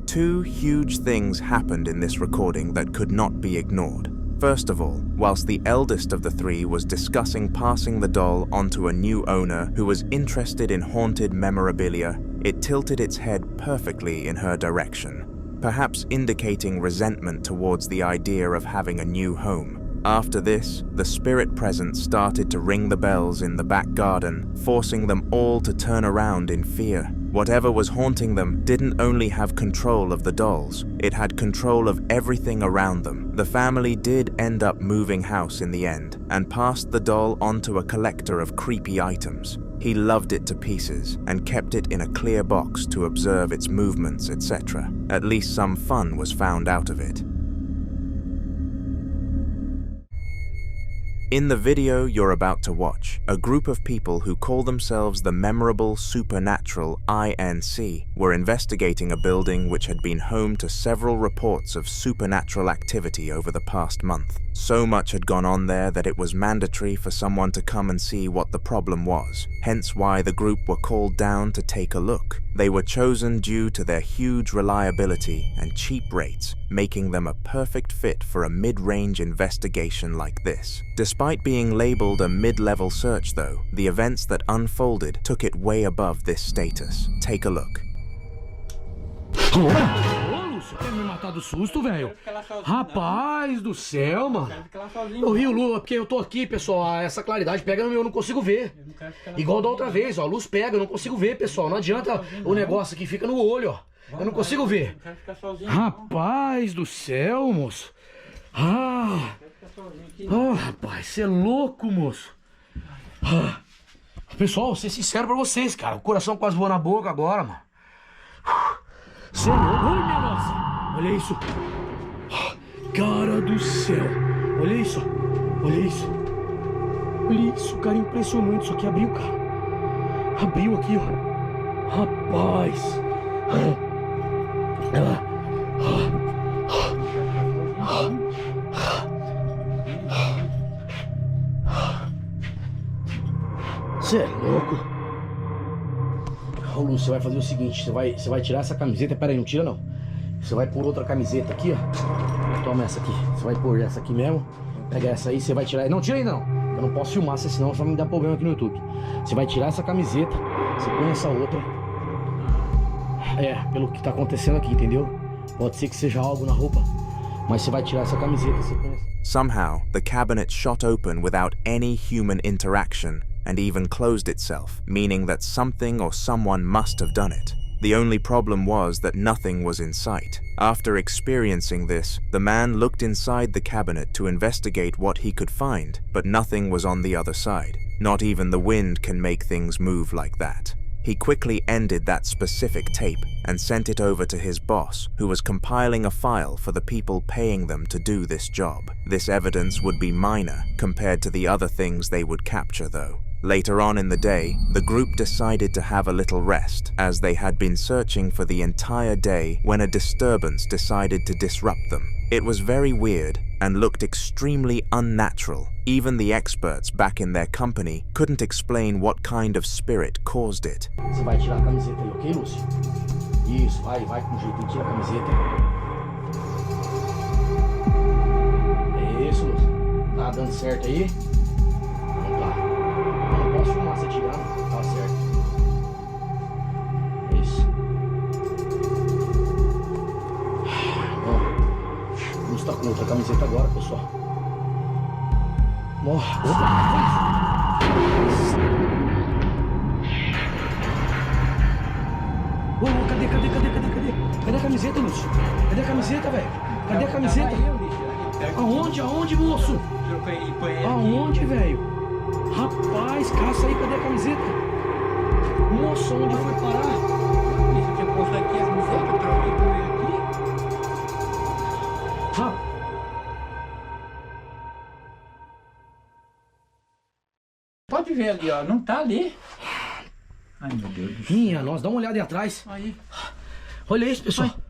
Two huge things happened in this recording that could not be ignored. First of all, whilst the eldest of the three was discussing passing the doll onto a new owner who was interested in haunted memorabilia, it tilted its head perfectly in her direction, perhaps indicating resentment towards the idea of having a new home. After this, the spirit presence started to ring the bells in the back garden, forcing them all to turn around in fear. Whatever was haunting them didn't only have control of the dolls, it had control of everything around them. The family did end up moving house in the end, and passed the doll onto a collector of creepy items. He loved it to pieces, and kept it in a clear box to observe its movements, etc. At least some fun was found out of it. In the video you're about to watch, a group of people who call themselves the Memorable Supernatural INC were investigating a building which had been home to several reports of supernatural activity over the past month. So much had gone on there that it was mandatory for someone to come and see what the problem was, hence why the group were called down to take a look. They were chosen due to their huge reliability and cheap rates, making them a perfect fit for a mid-range investigation like this. Despite being labeled a mid-level search though, the events that unfolded took it way above this status. Take a look. Quer me matar do susto, velho? Rapaz do céu, mano. Eu ri o Lula porque eu tô aqui, pessoal. Essa claridade pega no meu, eu não consigo ver. Igual da outra vez, ó. A luz pega, eu não consigo ver, pessoal. Não adianta o negócio aqui, fica no olho, ó. Eu não consigo ver. Rapaz do céu, moço. Rapaz, você é louco, moço. Pessoal, vou ser sincero pra vocês, cara. O coração quase voou na boca agora, mano. Você é louco. Ai, minha nossa. Olha isso. Cara do céu. Olha isso. Olha isso. Olha isso, cara. Impressionante. Isso aqui abriu, cara. Abriu aqui, ó. Rapaz. Você é louco. Ô Lúcio, você vai fazer o seguinte, você vai tirar essa camiseta, pera aí, não tira não. Você vai pôr outra camiseta aqui, ó. Toma essa aqui, você vai pôr essa aqui mesmo. Pega essa aí, você vai tirar, não, tira aí não. Eu não posso filmar, senão vai me dar problema aqui no YouTube. Você vai tirar essa camiseta, você põe essa outra. Pelo que tá acontecendo aqui, entendeu? Pode ser que seja algo na roupa, mas você vai tirar essa camiseta, você põe essa. Somehow, the cabinet shot open without any human interaction and even closed itself, meaning that something or someone must have done it. The only problem was that nothing was in sight. After experiencing this, the man looked inside the cabinet to investigate what he could find, but nothing was on the other side. Not even the wind can make things move like that. He quickly ended that specific tape and sent it over to his boss, who was compiling a file for the people paying them to do this job. This evidence would be minor compared to the other things they would capture though. Later on in the day, the group decided to have a little rest, as they had been searching for the entire day when a disturbance decided to disrupt them. It was very weird and looked extremely unnatural. Even the experts back in their company couldn't explain what kind of spirit caused it. Você vai tirar a camiseta aí, ok, Lúcio? Isso, vai com jeito, tira a camiseta. É isso, Lúcio. Tá dando certo aí? Não tá. Não posso filmar você tirando, tá certo. É isso. Bom, Lúcio tá com outra camiseta agora, pessoal. Opa! Cadê a camiseta, Lúcio? Cadê a camiseta, velho? Cadê a camiseta? Aonde, moço? Aonde, velho? Rapaz, caça aí, cadê a camiseta? Moço, onde foi parar? Isso, eu tinha posto aqui a camiseta, eu troquei por ele aqui. Pode ver ali, ó, não tá ali. Ai, meu Deus. Minha nossa, dá uma olhada aí atrás. Aí. Olha isso, pessoal. Ai.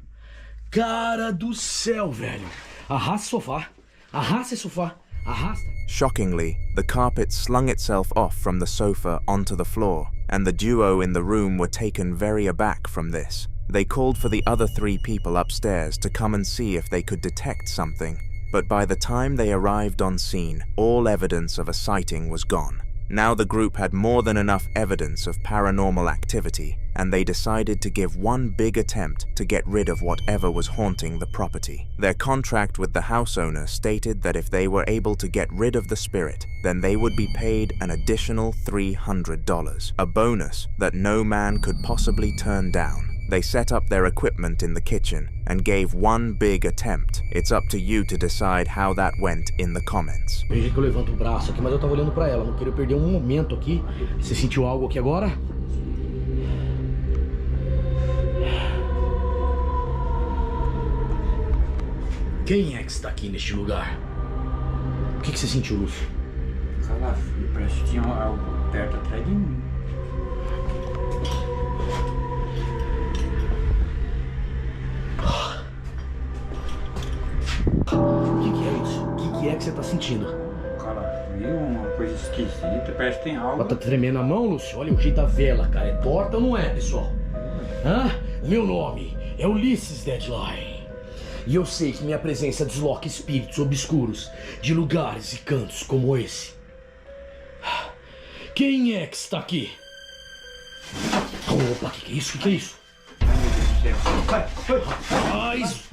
Cara do céu, velho. Arrasta o sofá. Arrasta esse sofá. Arrasta. Shockingly, the carpet slung itself off from the sofa onto the floor, and the duo in the room were taken very aback from this. They called for the other 3 people upstairs to come and see if they could detect something, but by the time they arrived on scene, all evidence of a sighting was gone. Now the group had more than enough evidence of paranormal activity, and they decided to give one big attempt to get rid of whatever was haunting the property. Their contract with the house owner stated that if they were able to get rid of the spirit, then they would be paid an additional $300, a bonus that no man could possibly turn down. They set up their equipment in the kitchen and gave one big attempt. It's up to you to decide how that went in the comments. Tem jeito que eu levanto o braço aqui, mas eu tava olhando pra ela, não queria perder um momento aqui. Você sentiu algo aqui agora? Quem é que está aqui neste lugar? O que você sentiu, Lúcio? Cara, parece que tinha algo perto atrás de mim. O que é isso? O que é que você tá sentindo? Cara, viu uma coisa esquisita, parece que tem algo. Tá tremendo a mão, Lúcio? Olha o jeito da vela, cara. É torta ou não é, pessoal? Hã? Meu nome é Ulisses Deadline. E eu sei que minha presença desloca espíritos obscuros de lugares e cantos como esse. Quem é que está aqui? Opa, que é isso? Que é isso? Rapaz!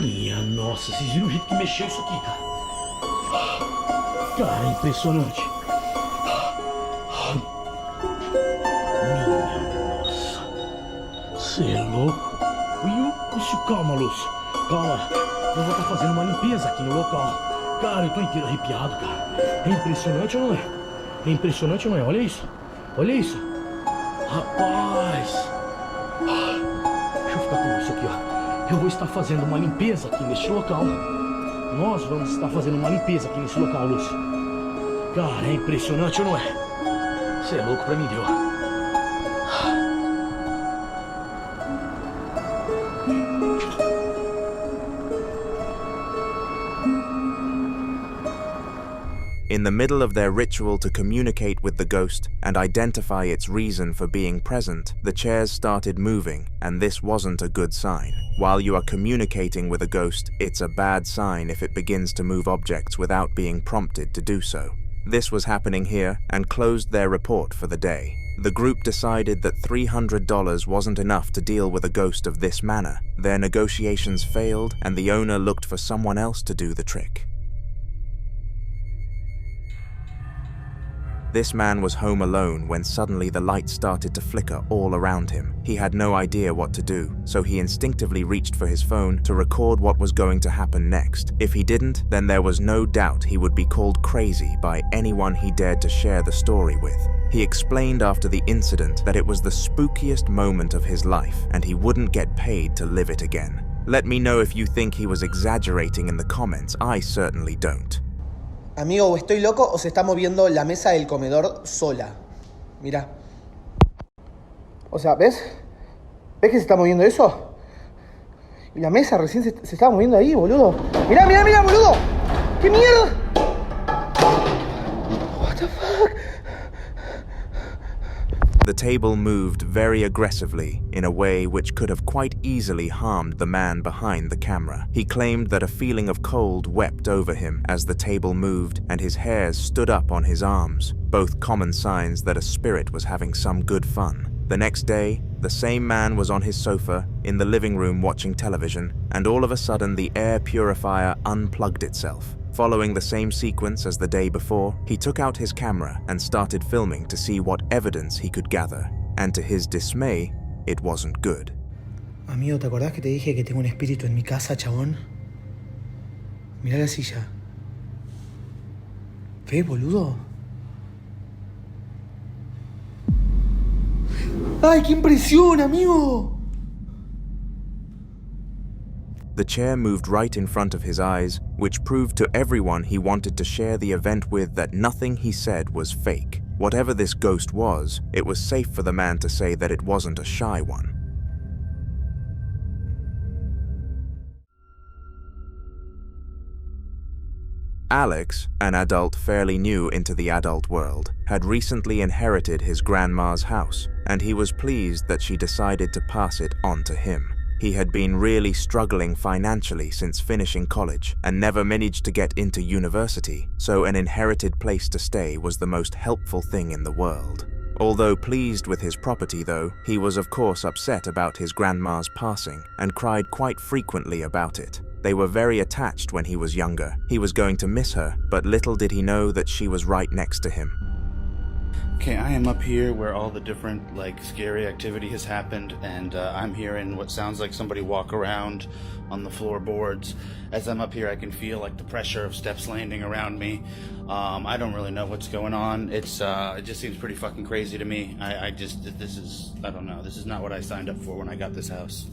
Minha nossa, vocês viram o jeito que mexeu isso aqui, cara? Cara, é impressionante. Minha nossa. Você é louco? Lúcio, calma, Lúcio. Calma. Eu vou estar fazendo uma limpeza aqui no local. Cara, eu tô inteiro arrepiado, cara. É impressionante ou não é? É impressionante ou não é? Olha isso. Olha isso. Rapaz. Deixa eu ficar com isso aqui, ó. Eu vou estar fazendo uma limpeza aqui neste local. Nós vamos estar fazendo uma limpeza aqui nesse local, Lúcio. Cara, é impressionante ou não é? Você é louco pra mim, deu. In the middle of their ritual to communicate with the ghost and identify its reason for being present, the chairs started moving, and this wasn't a good sign. While you are communicating with a ghost, it's a bad sign if it begins to move objects without being prompted to do so. This was happening here and closed their report for the day. The group decided that $300 wasn't enough to deal with a ghost of this manner. Their negotiations failed, and the owner looked for someone else to do the trick. This man was home alone when suddenly the lights started to flicker all around him. He had no idea what to do, so he instinctively reached for his phone to record what was going to happen next. If he didn't, then there was no doubt he would be called crazy by anyone he dared to share the story with. He explained after the incident that it was the spookiest moment of his life and he wouldn't get paid to live it again. Let me know if you think he was exaggerating in the comments. I certainly don't. Amigo, o estoy loco o se está moviendo la mesa del comedor sola. Mira. O sea, ¿ves? ¿Ves que se está moviendo eso? Y la mesa recién se estaba moviendo ahí, boludo. Mirá, mirá, mirá, boludo. ¿Qué mierda? What the fuck? The table moved very aggressively in a way which could have quite easily harmed the man behind the camera. He claimed that a feeling of cold wept over him as the table moved and his hairs stood up on his arms, both common signs that a spirit was having some good fun. The next day, the same man was on his sofa in the living room watching television, and all of a sudden the air purifier unplugged itself. Following the same sequence as the day before, he took out his camera and started filming to see what evidence he could gather. And to his dismay, it wasn't good. Amigo, ¿te acordás que te dije que tengo un espíritu en mi casa, chabón? Mirá la silla. ¿Ves, boludo? ¡Ay, qué impresión, amigo! The chair moved right in front of his eyes, which proved to everyone he wanted to share the event with that nothing he said was fake. Whatever this ghost was, it was safe for the man to say that it wasn't a shy one. Alex, an adult fairly new into the adult world, had recently inherited his grandma's house, and he was pleased that she decided to pass it on to him. He had been really struggling financially since finishing college and never managed to get into university, so an inherited place to stay was the most helpful thing in the world. Although pleased with his property though, he was of course upset about his grandma's passing and cried quite frequently about it. They were very attached when he was younger. He was going to miss her, but little did he know that she was right next to him. Okay, I am up here where all the different, like, scary activity has happened, and I'm hearing what sounds like somebody walk around on the floorboards. As I'm up here, I can feel, like, the pressure of steps landing around me. I don't really know what's going on. It just seems pretty fucking crazy to me. I don't know. This is not what I signed up for when I got this house.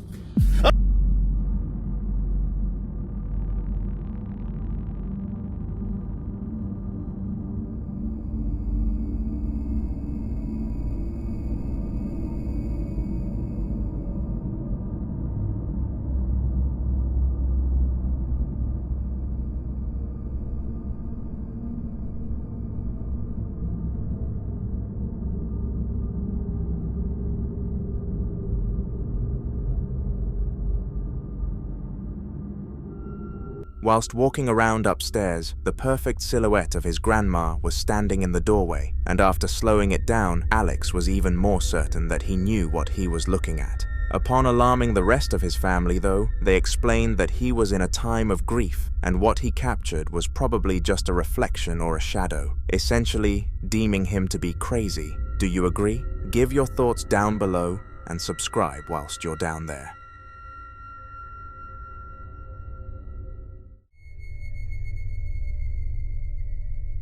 Whilst walking around upstairs, the perfect silhouette of his grandma was standing in the doorway, and after slowing it down, Alex was even more certain that he knew what he was looking at. Upon alarming the rest of his family, though, they explained that he was in a time of grief, and what he captured was probably just a reflection or a shadow, essentially deeming him to be crazy. Do you agree? Give your thoughts down below, and subscribe whilst you're down there.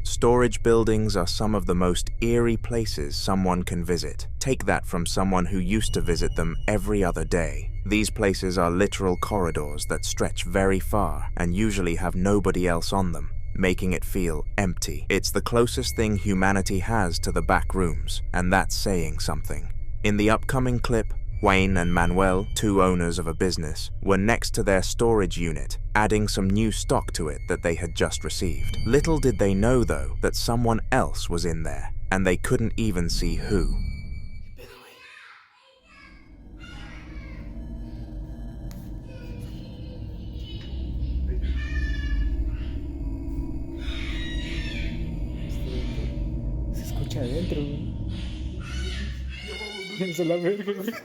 Storage buildings are some of the most eerie places someone can visit. Take that from someone who used to visit them every other day. These places are literal corridors that stretch very far and usually have nobody else on them, making it feel empty. It's the closest thing humanity has to the back rooms, and that's saying something. In the upcoming clip, Wayne and Manuel, two owners of a business, were next to their storage unit, adding some new stock to it that they had just received. Little did they know, though, that someone else was in there, and they couldn't even see who. Se escucha adentro, güey. Pienso la verga, güey.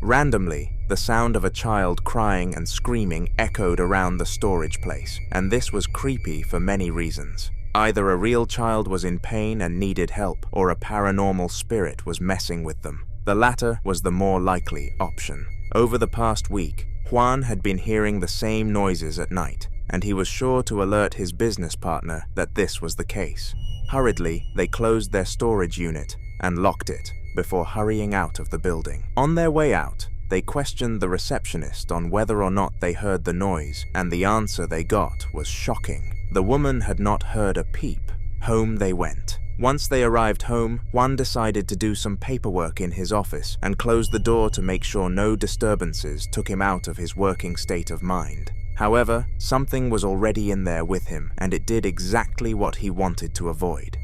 Randomly, the sound of a child crying and screaming echoed around the storage place, and this was creepy for many reasons. Either a real child was in pain and needed help, or a paranormal spirit was messing with them. The latter was the more likely option. Over the past week, Juan had been hearing the same noises at night, and he was sure to alert his business partner that this was the case. Hurriedly, they closed their storage unit and locked it before hurrying out of the building. On their way out, they questioned the receptionist on whether or not they heard the noise, and the answer they got was shocking. The woman had not heard a peep. Home they went. Once they arrived home, Juan decided to do some paperwork in his office and closed the door to make sure no disturbances took him out of his working state of mind. However, something was already in there with him, and it did exactly what he wanted to avoid.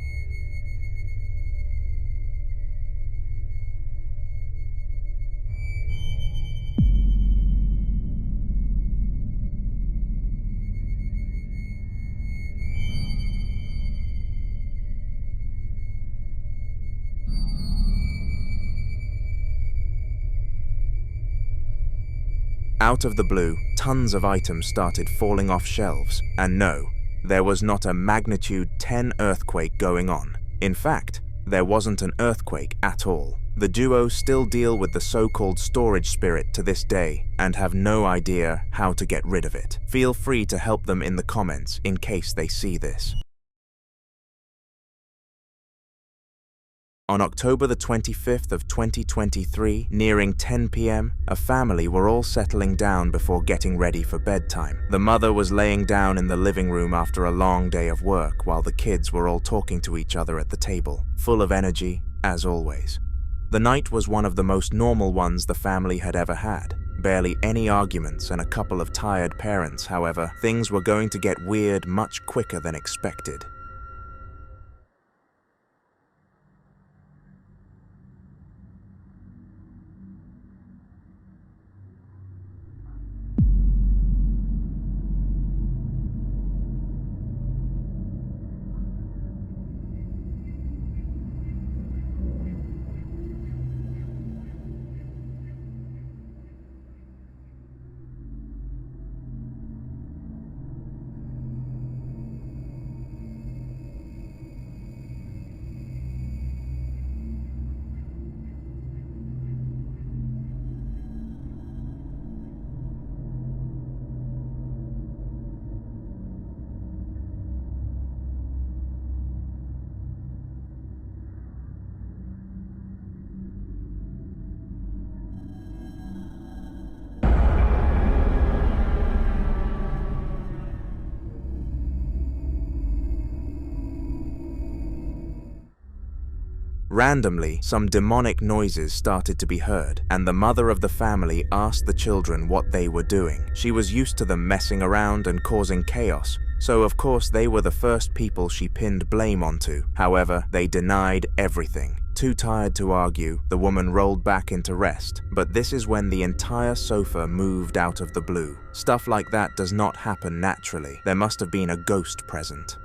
Out of the blue, tons of items started falling off shelves, and no, there was not a magnitude 10 earthquake going on. In fact, there wasn't an earthquake at all. The duo still deal with the so-called storage spirit to this day and have no idea how to get rid of it. Feel free to help them in the comments in case they see this. On October the 25th of 2023, nearing 10 p.m., a family were all settling down before getting ready for bedtime. The mother was laying down in the living room after a long day of work while the kids were all talking to each other at the table, full of energy, as always. The night was one of the most normal ones the family had ever had. Barely any arguments and a couple of tired parents, however, things were going to get weird much quicker than expected. Randomly, some demonic noises started to be heard, and the mother of the family asked the children what they were doing. She was used to them messing around and causing chaos, so of course they were the first people she pinned blame onto. However, they denied everything. Too tired to argue, the woman rolled back into rest, but this is when the entire sofa moved out of the blue. Stuff like that does not happen naturally. There must have been a ghost present.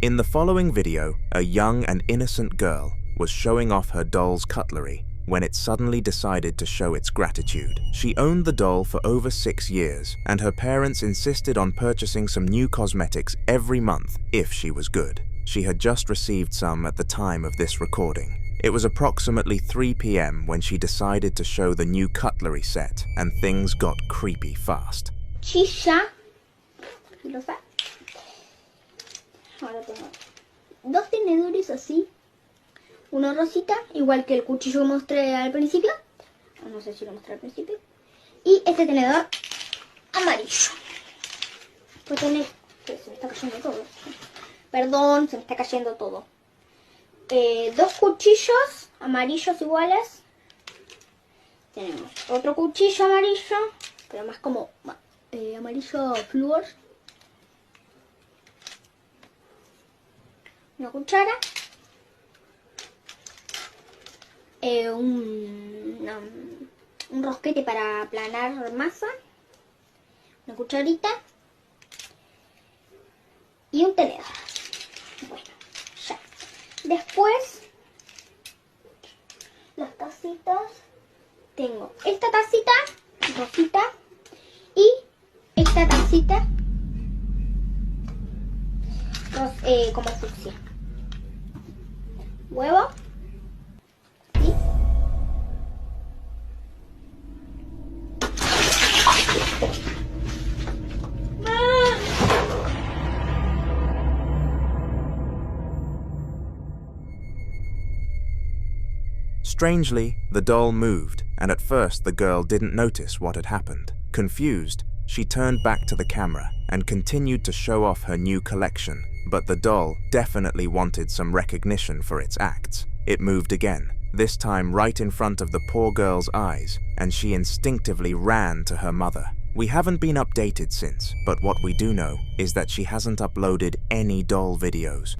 In the following video, a young and innocent girl was showing off her doll's cutlery when it suddenly decided to show its gratitude. She owned the doll for over 6 years, and her parents insisted on purchasing some new cosmetics every month if she was good. She had just received some at the time of this recording. It was approximately 3 p.m. when she decided to show the new cutlery set, and things got creepy fast. Cuchilla. Ahora tengo 2 tenedores así. Uno rosita, igual que el cuchillo que mostré al principio. No sé si lo mostré al principio. Y este tenedor amarillo. Pues tener... Se me está cayendo todo. Perdón, se me está cayendo todo. 2 cuchillos amarillos iguales. Tenemos otro cuchillo amarillo, pero más como amarillo flúor. Una cuchara. Un rosquete para aplanar masa. Una cucharita. Y un tenedor. Bueno, ya. Después, las tacitas. Tengo esta tacita rosita y esta tacita como fucsia. Huevo. ¿Sí? Strangely, the doll moved, and at first the girl didn't notice what had happened. Confused, she turned back to the camera and continued to show off her new collection, but the doll definitely wanted some recognition for its acts. It moved again, this time right in front of the poor girl's eyes, and she instinctively ran to her mother. We haven't been updated since, but what we do know is that she hasn't uploaded any doll videos,